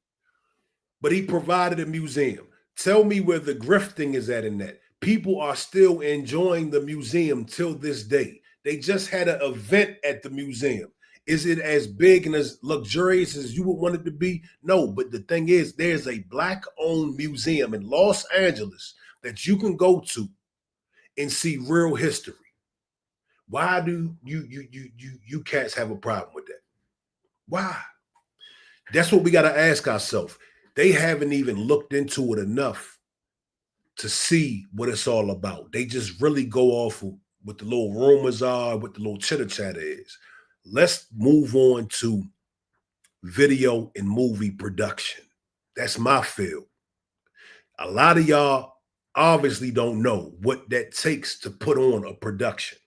But he provided a museum. Tell me where the grifting is at in that. People are still enjoying the museum till this day. They just had an event at the museum. Is it as big and as luxurious as you would want it to be? No, but the thing is, there's a Black-owned museum in Los Angeles that you can go to and see real history. Why do you cats have a problem with that? Why? That's what we got to ask ourselves. They haven't even looked into it enough to see what it's all about. They just really go off of what the little rumors are, what the little chitter chatter is. Let's move on to video and movie production. That's my field. A lot of y'all obviously don't know what that takes to put on a production.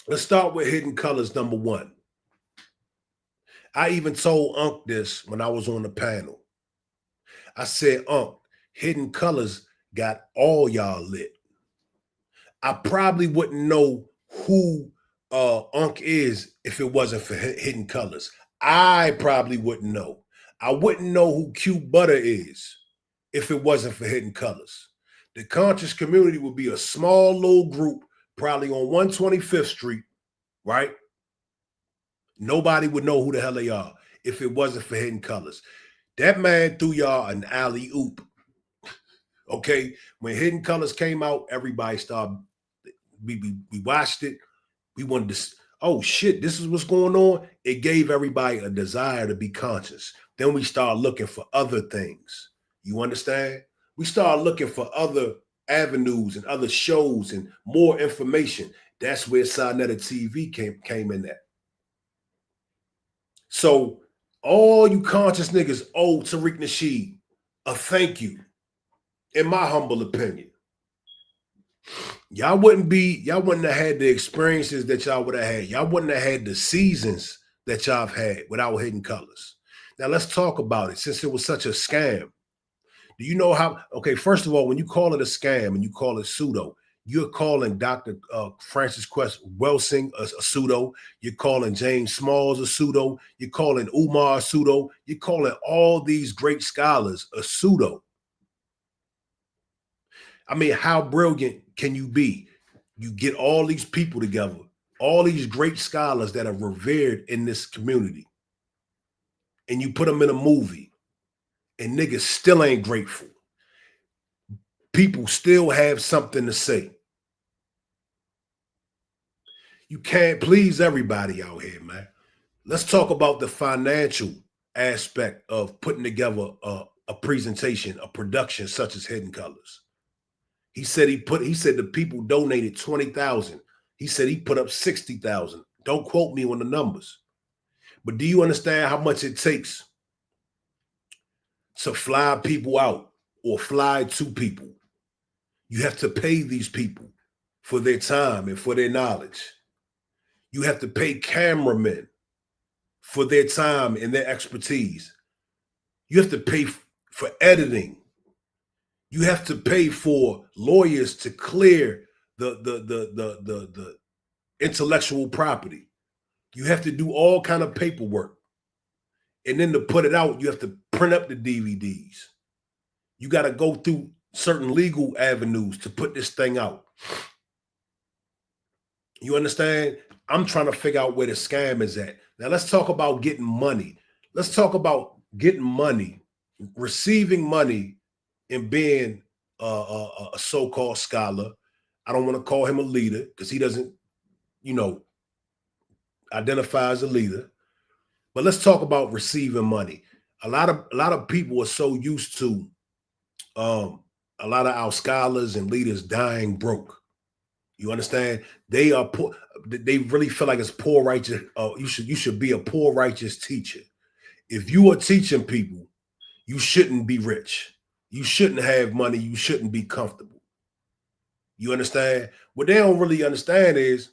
Let's start with Hidden Colors, number one. I even told Unc this when I was on the panel. I said, Unc, Hidden Colors got all y'all lit. I probably wouldn't know who Unc is if it wasn't for Hidden Colors. I probably wouldn't know. I wouldn't know who Q Butter is if it wasn't for Hidden Colors. The conscious community would be a small little group, probably on 125th Street, right? Nobody would know who the hell they are if it wasn't for Hidden Colors. That man threw y'all an alley-oop. Okay? When Hidden Colors came out, everybody started, we watched it. We wanted to, oh shit, this is what's going on. It gave everybody a desire to be conscious. Then we started looking for other things. You understand? We started looking for other avenues and other shows and more information. That's where Sinetta TV came in at. So all you conscious niggas owe Tariq Nasheed a thank you, in my humble opinion. Y'all wouldn't have had the experiences that y'all would have had. Y'all wouldn't have had the seasons that y'all have had without Hidden Colors. Now let's talk about it, since it was such a scam. Do you know how? Okay, first of all, when you call it a scam and you call it pseudo, you're calling Dr. Francis Quest Welsing a pseudo. You're calling James Smalls a pseudo. You're calling Umar a pseudo. You're calling all these great scholars a pseudo. I mean, how brilliant can you be? You get all these people together, all these great scholars that are revered in this community, and you put them in a movie, and niggas still ain't grateful. People still have something to say. You can't please everybody out here, man. Let's talk about the financial aspect of putting together a presentation, a production such as Hidden Colors. He said the people donated 20,000. He said he put up 60,000. Don't quote me on the numbers. But do you understand how much it takes to fly people out or fly to people? You have to pay these people for their time and for their knowledge. You have to pay cameramen for their time and their expertise. You have to pay for editing. You have to pay for lawyers to clear the intellectual property. You have to do all kind of paperwork. And then to put it out, you have to print up the DVDs. You got to go through certain legal avenues to put this thing out. You understand? I'm trying to figure out where the scam is at. Now let's talk about getting money. Let's talk about getting money, receiving money, and being a so-called scholar. I don't want to call him a leader because he doesn't, identify as a leader. But let's talk about receiving money. A lot of people are so used to a lot of our scholars and leaders dying broke. You understand? They are poor. They really feel like it's poor righteous. You should be a poor righteous teacher. If you are teaching people, you shouldn't be rich. You shouldn't have money. You shouldn't be comfortable. You understand? What they don't really understand is,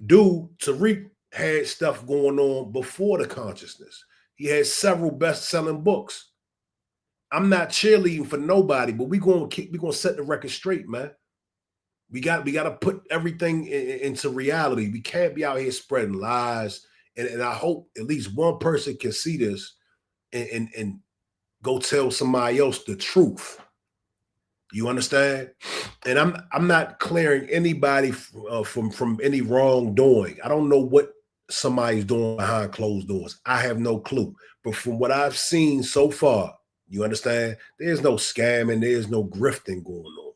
Tariq had stuff going on before the consciousness. He had several best-selling books. I'm not cheerleading for nobody, but we're gonna set the record straight, man. We got to put everything into reality. We can't be out here spreading lies. And I hope at least one person can see this and go tell somebody else the truth. You understand? And I'm not clearing anybody from any wrongdoing. I don't know what somebody's doing behind closed doors. I have no clue. But from what I've seen so far, you understand, there's no scamming, there's no grifting going on.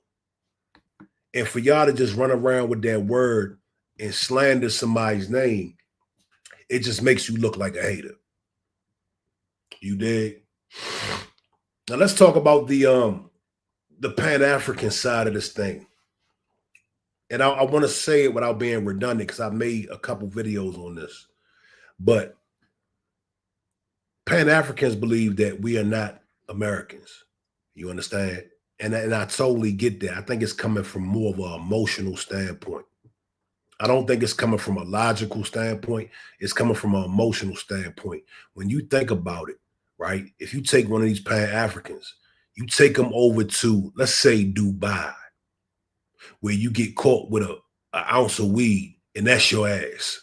And for y'all to just run around with that word and slander somebody's name, it just makes you look like a hater. You dig? Now let's talk about the Pan-African side of this thing. And I want to say it without being redundant because I've made a couple videos on this. But Pan-Africans believe that we are not Americans. You understand? And I totally get that. I think it's coming from more of an emotional standpoint. I don't think it's coming from a logical standpoint. It's coming from an emotional standpoint. When you think about it, right? If you take one of these Pan-Africans, you take them over to, let's say, Dubai, where you get caught with an ounce of weed, and that's your ass.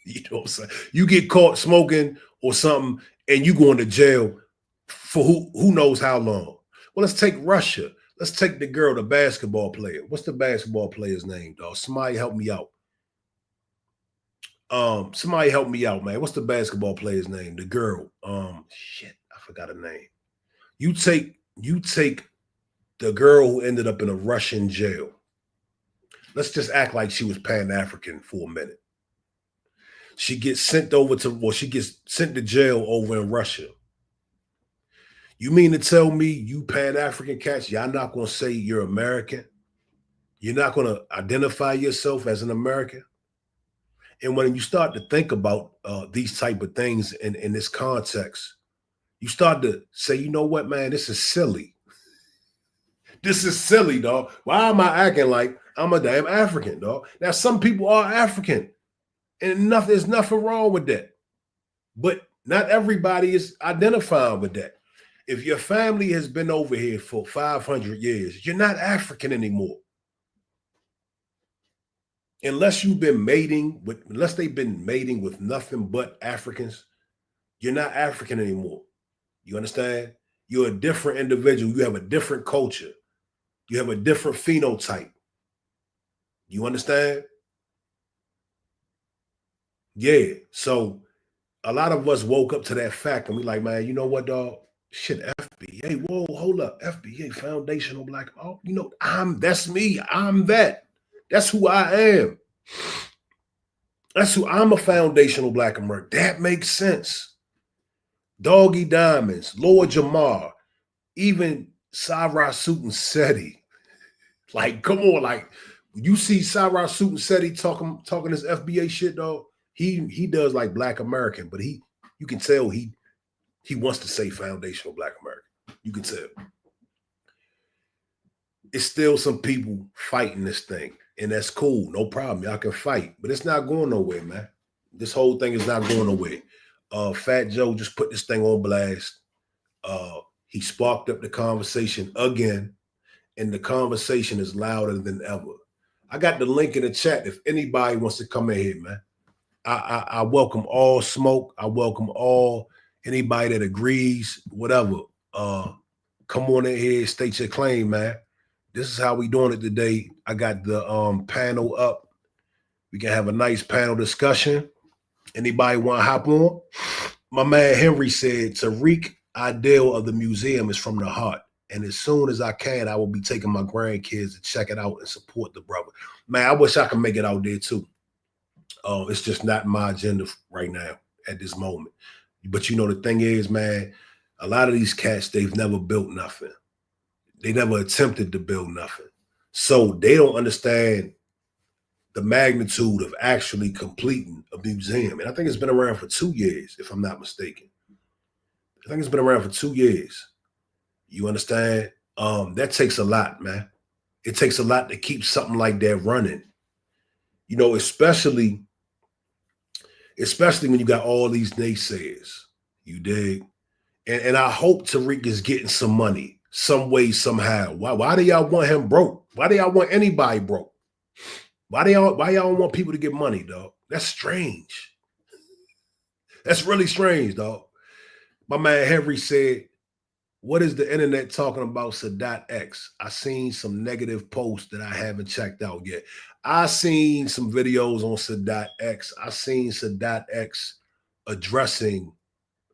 You know what I'm saying? You get caught smoking or something, and you going to jail for who knows how long. Well, let's take Russia. Let's take the girl, the basketball player. What's the basketball player's name, dog? Somebody help me out. Somebody help me out, man. What's the basketball player's name? The girl. Shit, I forgot her name. You take the girl who ended up in a Russian jail. Let's just act like she was Pan-African for a minute. She gets sent to jail over in Russia. You mean to tell me you Pan-African cats, y'all not going to say you're American? You're not going to identify yourself as an American? And when you start to think about these type of things in this context, you start to say, you know what, man, this is silly. This is silly, dog. Why am I acting like I'm a damn African, dog? Now, some people are African, and there's nothing wrong with that. But not everybody is identifying with that. If your family has been over here for 500 years, you're not African anymore. Unless they've been mating with nothing but Africans, you're not African anymore. You understand? You're a different individual. You have a different culture. You have a different phenotype. You understand? Yeah. So a lot of us woke up to that fact and we like, man, you know what, dog? Shit, FBA. Whoa, hold up. FBA, Foundational Black. Oh, that's me. I'm that. That's who I am. That's who I'm a foundational Black American. That makes sense. Doggy Diamonds, Lord Jamar, even Cyrus Suit Seti. Like, come on, like you see Cyrus Suit Seti talking this FBA shit, dog. He does like Black American, but you can tell he wants to say foundational Black American. You can tell. It's still some people fighting this thing, and that's cool. No problem. Y'all can fight, but it's not going nowhere, man. This whole thing is not going nowhere. Fat Joe just put this thing on blast. He sparked up the conversation again, and the conversation is louder than ever. I got the link in the chat if anybody wants to come in here, man. I welcome all smoke. I welcome anybody that agrees, whatever. Come on in here, state your claim, man. This is how we doing it today. I got the panel up. We can have a nice panel discussion. Anybody want to hop on? My man Henry said, Tariq ideal of the museum is from the heart. And as soon as I can, I will be taking my grandkids to check it out and support the brother. Man, I wish I could make it out there too. It's just not my agenda right now at this moment. But you know, the thing is, man, a lot of these cats, they've never built nothing. They never attempted to build nothing. So they don't understand the magnitude of actually completing a museum. And I think it's been around for 2 years, if I'm not mistaken. I think it's been around for 2 years. You understand? That takes a lot, man. It takes a lot to keep something like that running. You know, especially when you got all these naysayers. You dig? And I hope Tariq is getting some money. Some way, somehow. Why do y'all want him broke? Why do y'all want anybody broke? Why y'all want people to get money, dog? That's strange. That's really strange, dog. My man Henry said, what is the internet talking about Sadat X? I seen some negative posts that I haven't checked out yet. I seen some videos on Sadat X. I seen Sadat X addressing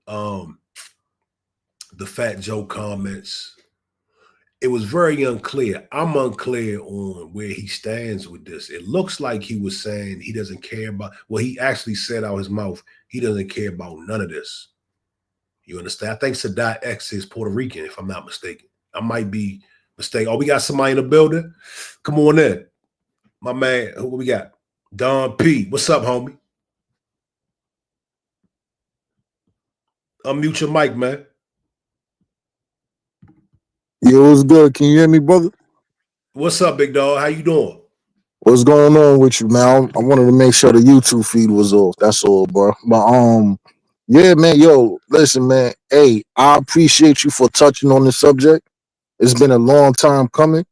the Fat Joe comments. It was very unclear. I'm unclear on where he stands with this. It looks like he was saying he doesn't care about, well, he actually said out his mouth, he doesn't care about none of this. You understand? I think Sadat X is Puerto Rican, if I'm not mistaken. I might be mistaken. Oh, we got somebody in the building? Come on in. My man, who we got? Don P. What's up, homie? Unmute your mic, man. Yo, what's good? Can you hear me, brother? What's up, big dog? How you doing? What's going on with you, man? I wanted to make sure the YouTube feed was off. That's all, bro. But yeah, man. Yo, listen, man. Hey, I appreciate you for touching on this subject. It's been a long time coming.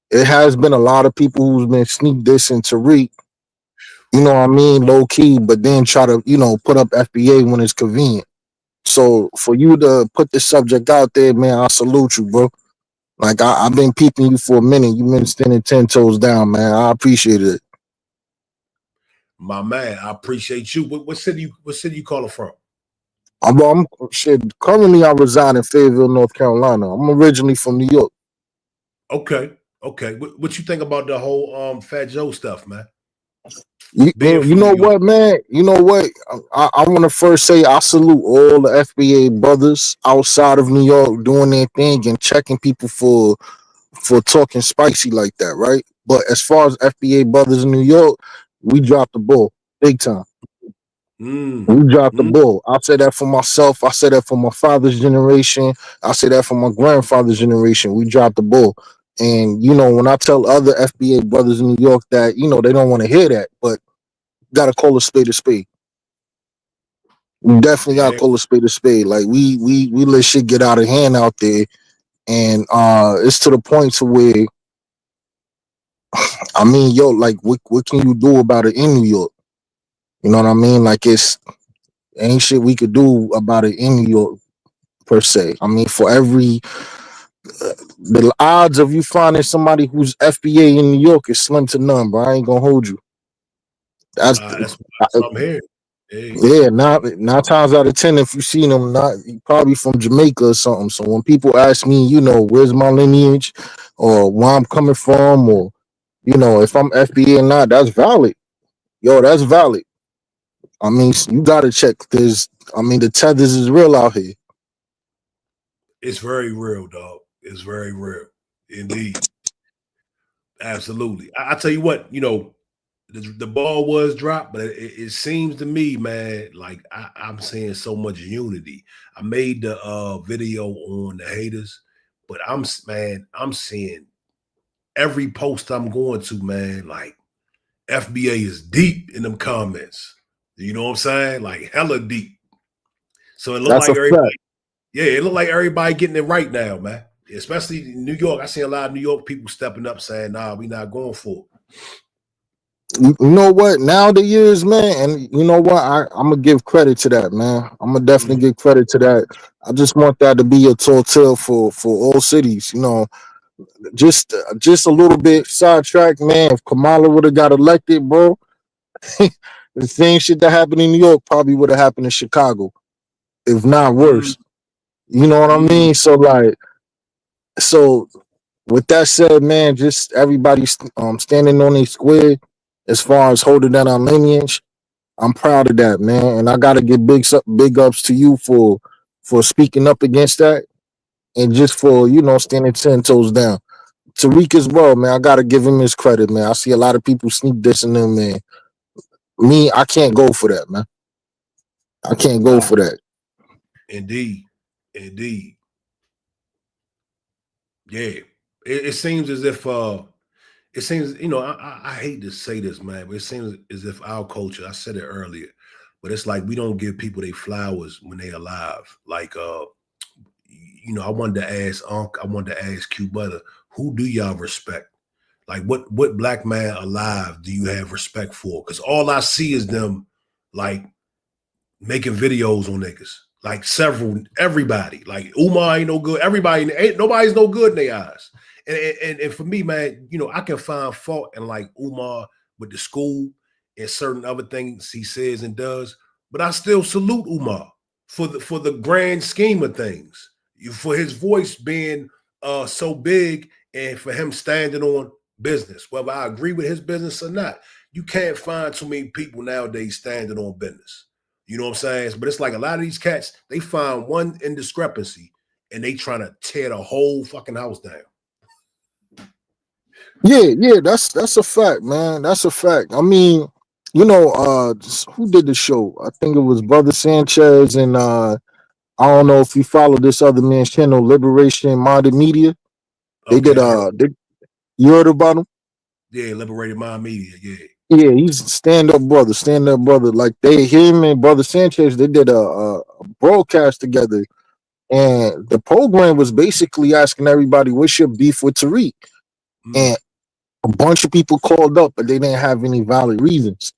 It has been a lot of people who's been sneak dissing Tariq. You know what I mean, low key, but then try to put up FBA when it's convenient. So for you to put this subject out there, man, I salute you, bro. Like I've been peeping you for a minute. You've been standing 10 toes down, man. I appreciate it. My man, I appreciate you. What city you calling from? I'm currently I reside in Fayetteville, North Carolina. I'm originally from New York. Okay. What you think about the whole Fat Joe stuff, man? You know what, man? You know what? I want to first say I salute all the FBA brothers outside of New York doing their thing and checking people for talking spicy like that, right? But as far as FBA brothers in New York, we dropped the ball big time. We dropped the ball. I say that for myself. I say that for my father's generation. I say that for my grandfather's generation. We dropped the ball. And, when I tell other FBA brothers in New York that, they don't want to hear that, but got to call a spade a spade. We definitely got to call a spade a spade. Like, we let shit get out of hand out there. And it's to the point to where, I mean, yo, like, what can you do about it in New York? You know what I mean? Like, ain't shit we could do about it in New York, per se. I mean, for every... the odds of you finding somebody who's FBA in New York is slim to none, bro. I ain't gonna hold you. That's what I'm hearing. Hey. Yeah, 9 times out of 10, if you see them, probably from Jamaica or something. So when people ask me, where's my lineage, or where I'm coming from, or if I'm FBA or not, that's valid. Yo, that's valid. I mean, you gotta check. The tethers is real out here. It's very real, dog. It's very real, indeed. Absolutely. I tell you what, the ball was dropped, but it seems to me, man, like I'm seeing so much unity. I made the video on the haters, but I'm seeing every post I'm going to, man, like FBA is deep in them comments. You know what I'm saying? Like hella deep. So it looked like everybody. Yeah, it looked like everybody getting it right now, man. Especially in New York. I see a lot of New York people stepping up saying, nah, we not going for it. You know what? Now the years, man, and you know what? I'm gonna give credit to that, man. I'm gonna definitely give credit to that. I just want that to be a tall tale for all cities. Just a little bit sidetrack, man. If Kamala would have got elected, bro, the same shit that happened in New York probably would have happened in Chicago, if not worse. You know what I mean? So with that said, man, just everybody standing on their square as far as holding down our lineage. I'm proud of that, man, and I gotta give big ups to you for speaking up against that, and just for standing 10 toes down. Tariq as well, man. I gotta give him his credit, man. I see a lot of people sneak dissing him, man. Me, I can't go for that, man. I can't go for that. Indeed. Yeah. It seems as if I hate to say this, man, but it seems as if our culture, I said it earlier, but it's like we don't give people their flowers when they're alive. Like I wanted to ask Unc, I wanted to ask Q Butter, who do y'all respect? Like what black man alive do you have respect for? Because all I see is them like making videos on niggas. Like everybody. Like Umar ain't no good. Nobody's no good in their eyes. And for me, man, I can find fault in like Umar with the school and certain other things he says and does, but I still salute Umar for the grand scheme of things, for his voice being so big and for him standing on business, whether I agree with his business or not. You can't find too many people nowadays standing on business. You know what I'm saying? But it's like a lot of these cats, they find one indiscrepancy and they trying to tear the whole fucking house down. Yeah, that's a fact, man. That's a fact. I mean, who did the show? I think it was Brother Sanchez, and I don't know if you follow this other man's channel, Liberation Minded Media. They did you heard about him? Yeah, Liberated Mind Media, yeah. Yeah, he's stand-up brother. Like him and Brother Sanchez, they did a broadcast together, and the program was basically asking everybody, what's your beef with Tariq? And a bunch of people called up, but they didn't have any valid reasons.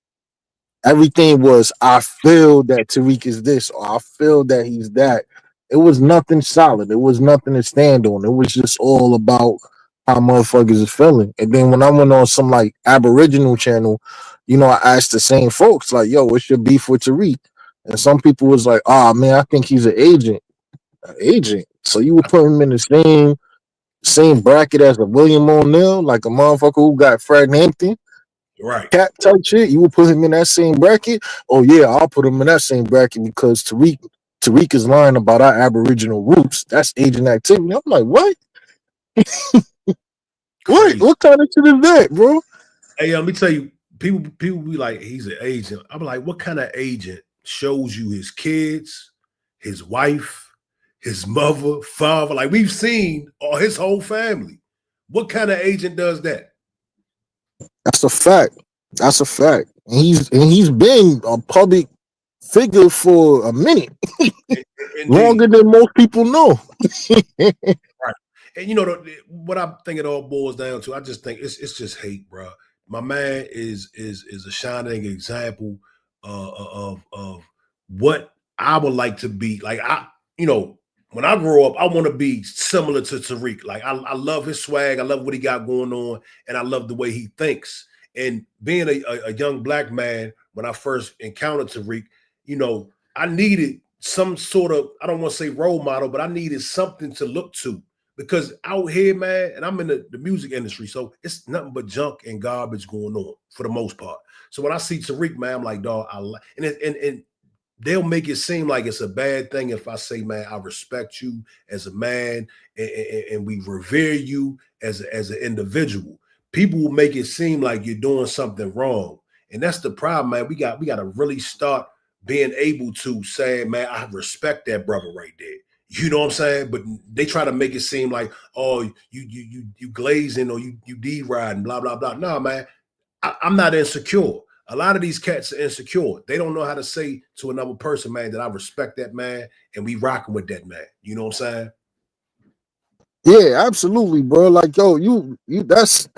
Everything was, I feel that Tariq is this, or I feel that he's that. It was nothing solid. It was nothing to stand on. It was just all about how motherfuckers is feeling. And then when I went on some like Aboriginal channel, I asked the same folks, like, yo, what's your beef with Tariq? And some people was like, oh man, I think he's an agent. An agent. So you would put him in the same bracket as a William O'Neill, like a motherfucker who got Fred Hampton, right? Cat type shit. You would put him in that same bracket. Oh yeah, I'll put him in that same bracket because Tariq is lying about our Aboriginal roots. That's agent activity. I'm like, what? What kind of shit is that, bro? Hey, let me tell you, people be like, he's an agent. I'm like, what kind of agent shows you his kids, his wife, his mother, father? Like we've seen his whole family. What kind of agent does that? That's a fact. That's a fact. And he's been a public figure for a minute, longer than most people know. Right. And what I think it all boils down to, I just think it's just hate, bro. My man is a shining example of what I would like to be. Like when I grow up, I want to be similar to Tariq. Like I love his swag, I love what he got going on, and I love the way he thinks. And being a young black man, when I first encountered Tariq, I needed some sort of, I don't want to say role model, but I needed something to look to Because out here, man, and I'm in the music industry, so it's nothing but junk and garbage going on for the most part. So when I see Tariq, man, I'm like, dog, and they'll make it seem like it's a bad thing if I say, man, I respect you as a man and we revere you as an individual. People will make it seem like you're doing something wrong. And that's the problem, man. We got to really start being able to say, man, I respect that brother right there. You know what I'm saying? But they try to make it seem like, oh, you glazing or you D-riding, blah, blah, blah. No, man, I'm not insecure. A lot of these cats are insecure. They don't know how to say to another person, man, that I respect that man and we rocking with that man. You know what I'm saying? Yeah, absolutely, bro. Like, yo, you that's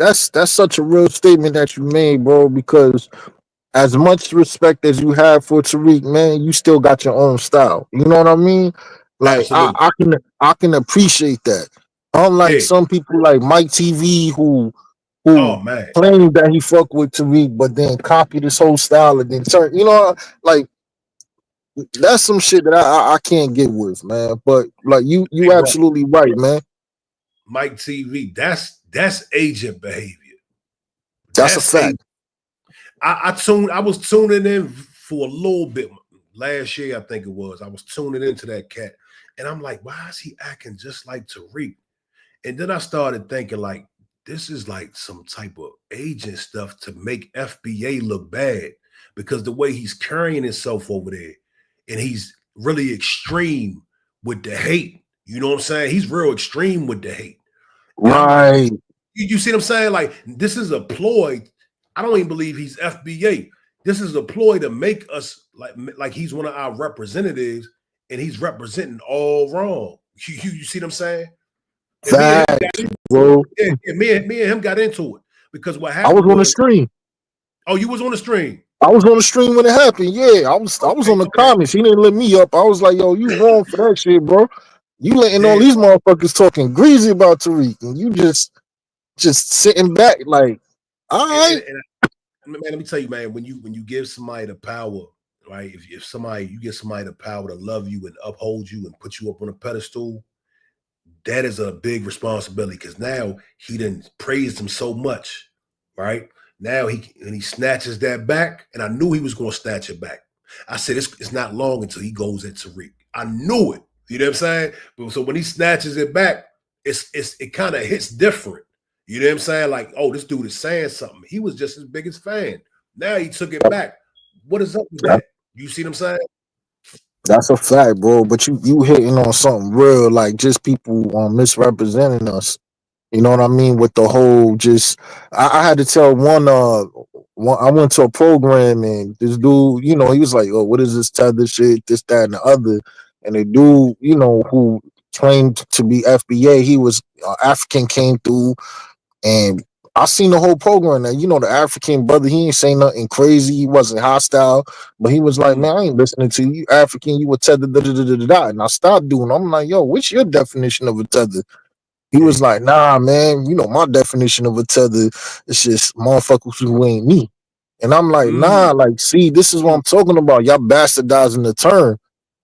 such a real statement that you made, bro, because as much respect as you have for Tariq, man, you still got your own style. You know what I mean? Like, I can appreciate that. Unlike some people like Mike TV who claim that he fuck with Tariq, but then copy this whole style and then turn, you know, like that's some shit that I can't get with, man. But like you absolutely right, man. Mike TV, that's agent behavior. That's a fact. I was tuning in for a little bit last year, I think it was. I was tuning into that cat, and I'm like, why is he acting just like Tariq? And then I started thinking, like, this is like some type of agent stuff to make FBA look bad, because the way he's carrying himself over there, and he's really extreme with the hate. You know what I'm saying? He's real extreme with the hate. Right. You see what I'm saying? Like, this is a ploy. I don't even believe he's FBA. This is a ploy to make us like he's one of our representatives, and he's representing all wrong. You see what I'm saying? Facts, bro. Me and him got into it because what happened? I was on the stream. Oh, you was on the stream? I was on the stream when it happened. Yeah, I was on the comments. He didn't let me up. I was like, yo, you wrong for that shit, bro. You letting all these motherfuckers talking greasy about Tariq, and you just sitting back like, all right. Man, let me tell you, man, when you give somebody the power, right? If you give somebody the power to love you and uphold you and put you up on a pedestal, that is a big responsibility, because now he done praised him so much, right? Now he snatches that back, and I knew he was going to snatch it back. I said it's not long until he goes at Tariq. I knew it. You know what I'm saying? But so when he snatches it back, it kind of hits different. You know what I'm saying? Like, oh, this dude is saying something. He was just his biggest fan. Now he took it back. What is up with that? You see what I'm saying? That's a fact, bro. But you hitting on something real, like just people misrepresenting us. You know what I mean? With the whole I had to tell one I went to a program, and this dude, you know, he was like, oh, what is this tether shit, this, that, and the other. And the dude, you know, who claimed to be FBA, he was African, came through, and I seen the whole program. And you know, the African brother, he ain't saying nothing crazy. He wasn't hostile, but he was like, man, I ain't listening to you. African, you were tether, da da da da da. And I stopped doing. I'm like, yo, what's your definition of a tether? He was like, nah, man, you know, my definition of a tether is just motherfuckers who ain't me. And I'm like, nah, like, see, this is what I'm talking about. Y'all bastardizing the term.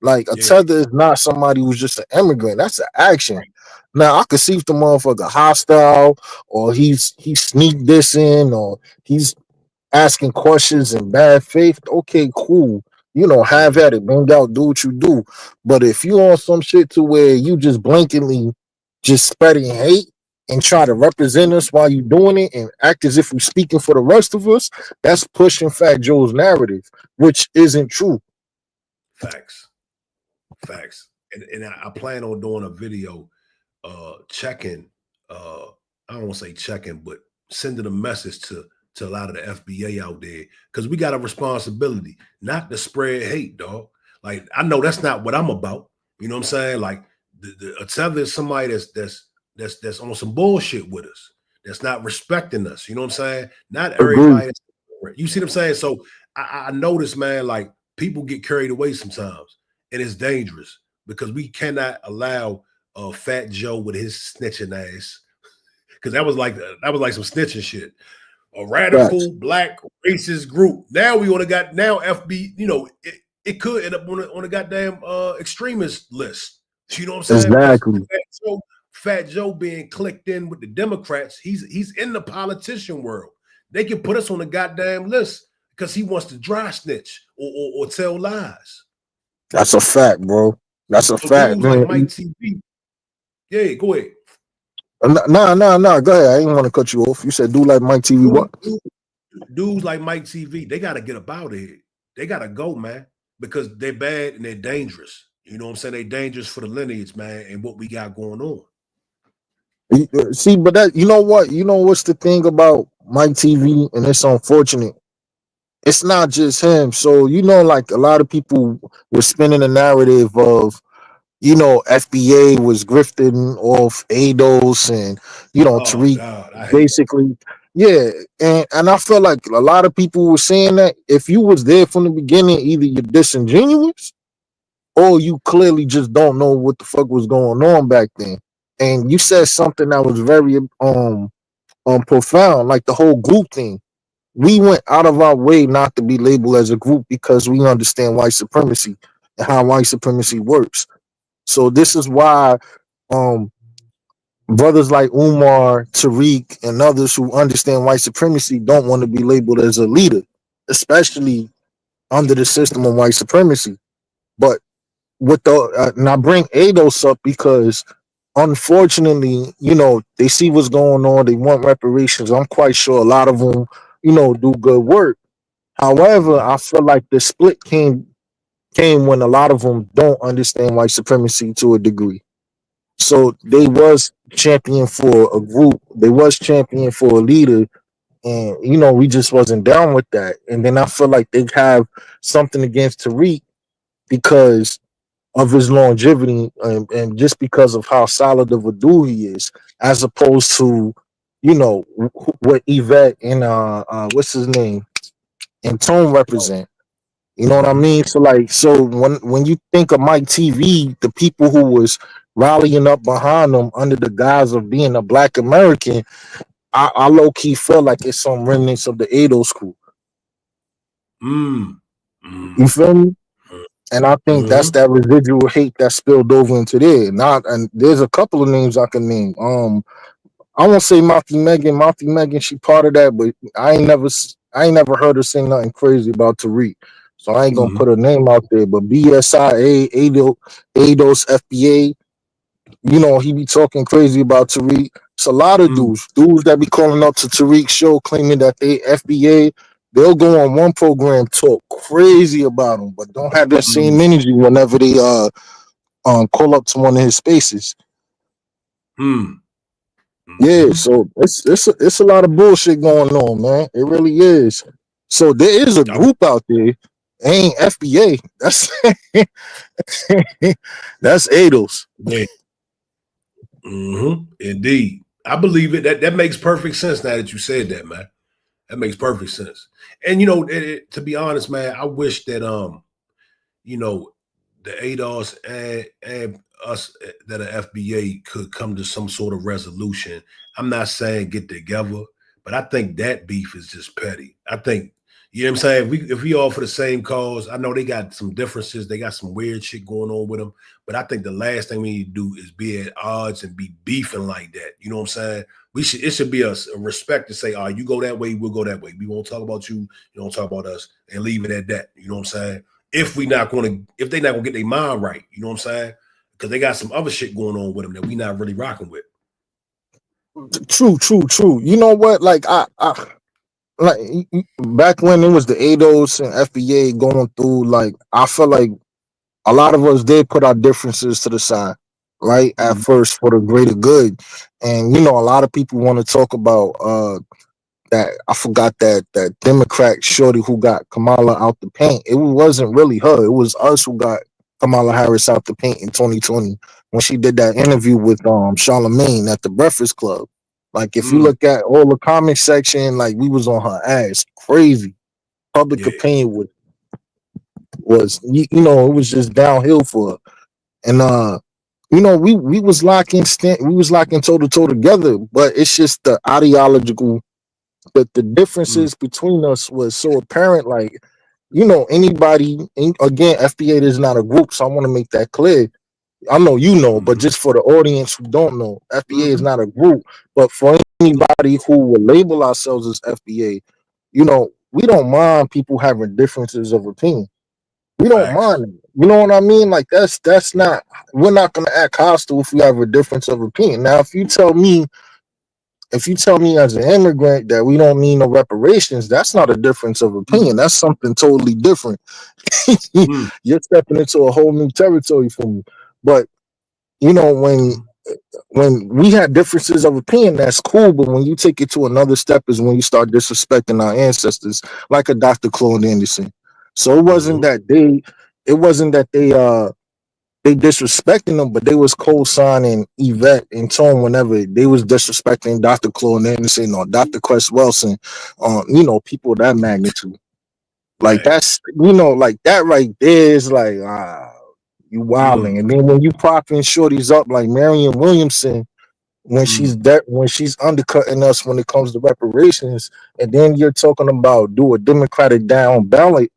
Like, a tether is not somebody who's just an immigrant. That's an action. Now, I could see if the motherfucker hostile, or he sneaked this in, or he's asking questions in bad faith. Okay, cool. You know, have at it, bang out, do what you do. But if you on some shit to where you just blankly just spreading hate and try to represent us while you doing it and act as if you're speaking for the rest of us, that's pushing Fat Joe's narrative, which isn't true. Facts. And I plan on doing a video checking, I don't want to say checking, but sending a message to a lot of the FBA out there, because we got a responsibility not to spread hate, dog. Like, I know that's not what I'm about. You know what I'm saying? Like, a tether is somebody that's on some bullshit with us, that's not respecting us. You know what I'm saying? Not everybody. You see what I'm saying? So I notice, man, like, people get carried away sometimes, and it's dangerous, because we cannot allow Fat Joe with his snitching ass, because that was like some snitching shit. A radical black racist group. Now we only got FB. You know, it could end up on a goddamn extremist list. You know what I'm saying? Exactly. Fat Joe being clicked in with the Democrats, he's in the politician world. They can put us on the goddamn list because he wants to dry snitch or tell lies. That's a fact, bro. That's a fact, man. Like Mike TV. Yeah, go ahead. Nah. Go ahead. I didn't want to cut you off. You said do like Mike TV. What? Dudes like Mike TV, they got to get up out of here. They got to go, man, because they're bad and they're dangerous. You know what I'm saying? They're dangerous for the lineage, man, and what we got going on. See, but that, you know what? You know what's the thing about Mike TV, and it's unfortunate. It's not just him. So, you know, like a lot of people were spinning the narrative of, you know, FBA was grifting off ADOS and, you know, Tariq basically. Yeah. And I feel like a lot of people were saying that if you was there from the beginning, either you're disingenuous or you clearly just don't know what the fuck was going on back then. And you said something that was very profound, like the whole group thing. We went out of our way not to be labeled as a group because we understand white supremacy and how white supremacy works. So this is why brothers like Umar, Tariq, and others who understand white supremacy don't want to be labeled as a leader, especially under the system of white supremacy. But with the and I bring ADOS up because unfortunately, you know, they see what's going on. They want reparations. I'm quite sure a lot of them, you know, do good work. However, I feel like the split came when a lot of them don't understand white supremacy to a degree. So they was champion for a group. They was champion for a leader. And, you know, we just wasn't down with that. And then I feel like they have something against Tariq because of his longevity and just because of how solid of a dude he is, as opposed to, you know, what Yvette and what's his name and Tone represent. You know what I mean? So like, so when you think of Mike TV, the people who was rallying up behind him under the guise of being a Black American, I low key feel like it's some remnants of the ADOS crew. You feel me? And I think that's that residual hate that spilled over into there. And there's a couple of names I can name. I won't say Mouthy Megan. Mouthy Megan, she part of that, but I ain't never heard her say nothing crazy about Tariq. So I ain't gonna put her name out there. But BSIA, ADOS, FBA, you know, he be talking crazy about Tariq. It's a lot of dudes that be calling up to Tariq's show claiming that they FBA. They'll go on one program, talk crazy about him, but don't have that same energy whenever they call up to one of his spaces. Yeah, so it's a lot of bullshit going on, man. It really is. So there is a group out there. It ain't FBA. That's that's ADOS. Yeah. Indeed. I believe it. That makes perfect sense now that you said that, man. That makes perfect sense. And, you know, to be honest, man, I wish that, you know, the ADOS and us that are FBA could come to some sort of resolution. I'm not saying get together, but I think that beef is just petty. I think, you know what I'm saying? If we all for the same cause, I know they got some differences. They got some weird shit going on with them. But I think the last thing we need to do is be at odds and be beefing like that. You know what I'm saying? It should be a respect to say, you go that way, we'll go that way. We won't talk about you, you don't talk about us, and leave it at that. You know what I'm saying? If they're not gonna get their mind right, you know what I'm saying? Because they got some other shit going on with them that we not really rocking with. True. You know what? Like I like back when it was the ADOS and FBA going through, like I feel like a lot of us did put our differences to the side, right? At first for the greater good. And you know, a lot of people want to talk about that I forgot that Democrat shorty who got Kamala out the paint. It wasn't really her. It was us who got Kamala Harris out the paint in 2020 when she did that interview with Charlamagne at the Breakfast Club. Like if you look at all the comment section, like we was on her ass crazy. Public opinion was you know, it was just downhill for her. And you know, we was locking toe to toe together, but it's just the ideological, but the differences between us was so apparent. Like, you know, anybody, again, FBA is not a group, so I want to make that clear. I know you know, but just for the audience who don't know, FBA is not a group. But for anybody who will label ourselves as FBA, you know, we don't mind people having differences of opinion. We don't mind it. You know what I mean? Like that's not. We're not gonna act hostile if we have a difference of opinion. Now, if you tell me as an immigrant that we don't need no reparations, that's not a difference of opinion. That's something totally different. You're stepping into a whole new territory for me. But you know, when we have differences of opinion, that's cool. But when you take it to another step is when you start disrespecting our ancestors, like a Dr. Claude Anderson. So it wasn't that they disrespecting them, but they was co-signing Yvette and Tone whenever they was disrespecting Dr. Claude Anderson or Dr. Quest Wilson, you know, people of that magnitude. Like that's, you know, like that right there is like you wilding. And then when you propping shorties up like Marion Williamson, when she's undercutting us when it comes to reparations, and then you're talking about do a Democratic down ballot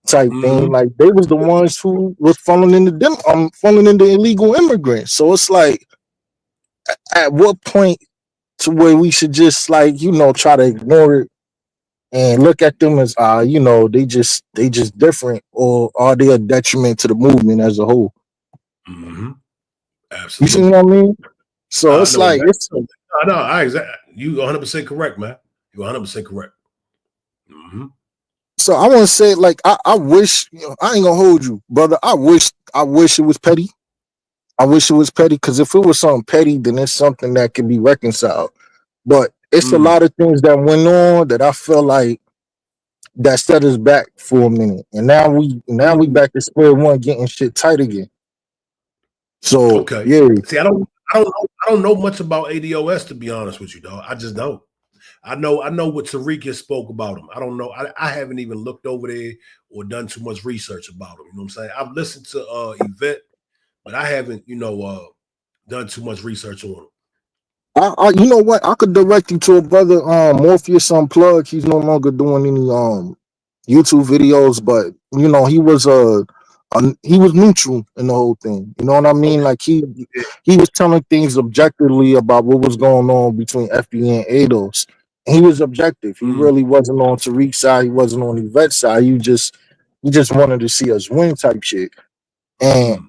type thing, like they was the ones who was funneling into illegal immigrants. So it's like, at what point to where we should just like, you know, try to ignore it and look at them as you know, they just different, or are they a detriment to the movement as a whole? Absolutely. You see what I mean? So it's like you 100% correct, man. You're 100% correct. So I want to say, like, I wish, you know, I ain't gonna hold you, brother. I wish it was petty. I wish it was petty, because if it was something petty, then it's something that can be reconciled. But it's a lot of things that went on that I feel like that set us back for a minute, and now we back to square one, getting shit tight again. So yeah. See, I don't know much about ADOS, to be honest with you, dog. I just don't. I know what Tariq spoke about him. I don't know. I haven't even looked over there or done too much research about him. You know what I'm saying? I've listened to Yvette, but I haven't, you know, done too much research on him. You know what? I could direct you to a brother, Morpheus Unplugged. He's no longer doing any YouTube videos, but you know, he was neutral in the whole thing. You know what I mean? Like he was telling things objectively about what was going on between FBA and ADOS. And he was objective. He really wasn't on Tariq's side. He wasn't on Yvette's side. He just wanted to see us win type shit. And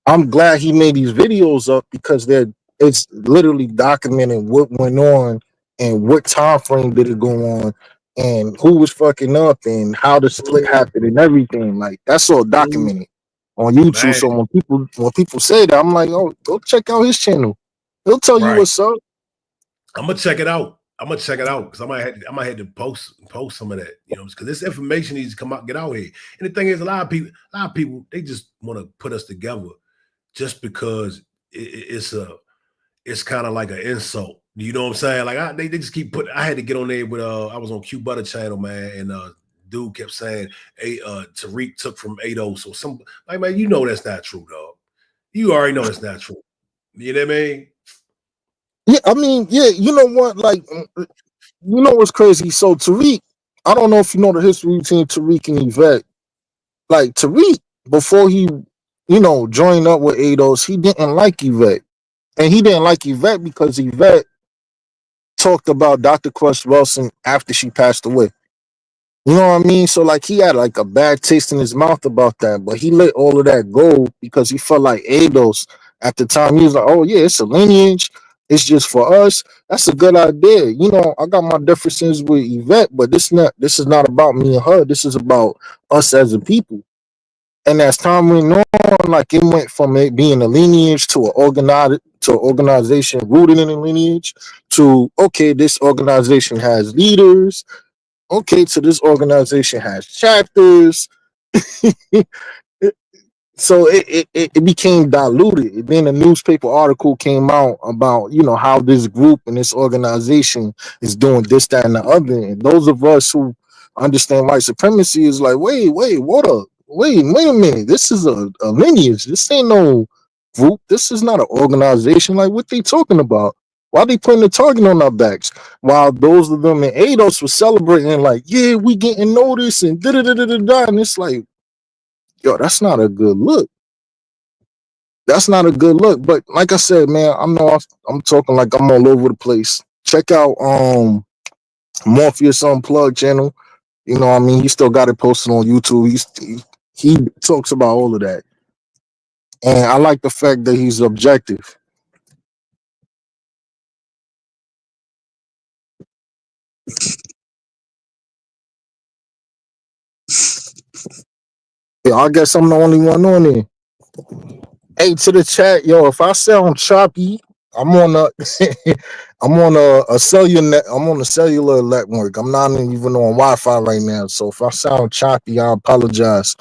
I'm glad he made these videos up, because it's literally documenting what went on and what time frame did it go on and who was fucking up and how the split happened and everything. Like that's all documented on YouTube. Man. So when people say that, I'm like, oh, go check out his channel. He'll tell you what's up. I'm gonna check it out. Because I might have to post some of that, you know, because this information needs to come out, get out here. And the thing is, a lot of people, they just want to put us together just because it's kind of like an insult. You know what I'm saying? Like they just keep putting. I had to get on there with I was on Q Butter channel, man, and dude kept saying, "Hey, Tariq took from ADOS." So some like, man, you know that's not true, dog. You already know that's not true. You know what I mean? Yeah, I mean, yeah. You know what? Like, you know what's crazy? So Tariq, I don't know if you know the history between Tariq and Yvette. Like Tariq, before he, you know, joined up with ADOS, he didn't like Yvette. And he didn't like Yvette because Yvette talked about Dr. Quest Wilson after she passed away. You know what I mean? So like he had like a bad taste in his mouth about that, but he let all of that go because he felt like ADOS at the time. He was like, oh yeah, it's a lineage. It's just for us. That's a good idea. You know, I got my differences with Yvette, but this is not about me and her. This is about us as a people. And as time went on, like it went from it being a lineage to an organization rooted in a lineage to, okay, this organization has leaders. Okay, so this organization has chapters. So it became diluted. And then a newspaper article came out about, you know, how this group and this organization is doing this, that, and the other. And those of us who understand white supremacy is like, wait, what up? Wait a minute. This is a lineage. This ain't no group. This is not an organization. Like, what they talking about? Why they putting the target on our backs? While those of them in ADOS were celebrating, like, yeah, we getting noticed and da da da da da. And it's like, yo, that's not a good look. That's not a good look. But like I said, man, I'm talking like I'm all over the place. Check out Morpheus Unplugged channel. You know what I mean? He still got it posted on YouTube. He talks about all of that. And I like the fact that he's objective. Yeah, I guess I'm the only one on there. Hey, to the chat, yo, if I sound choppy, I'm on a cellular I'm on a cellular network. I'm not even on Wi-Fi right now. So if I sound choppy, I apologize.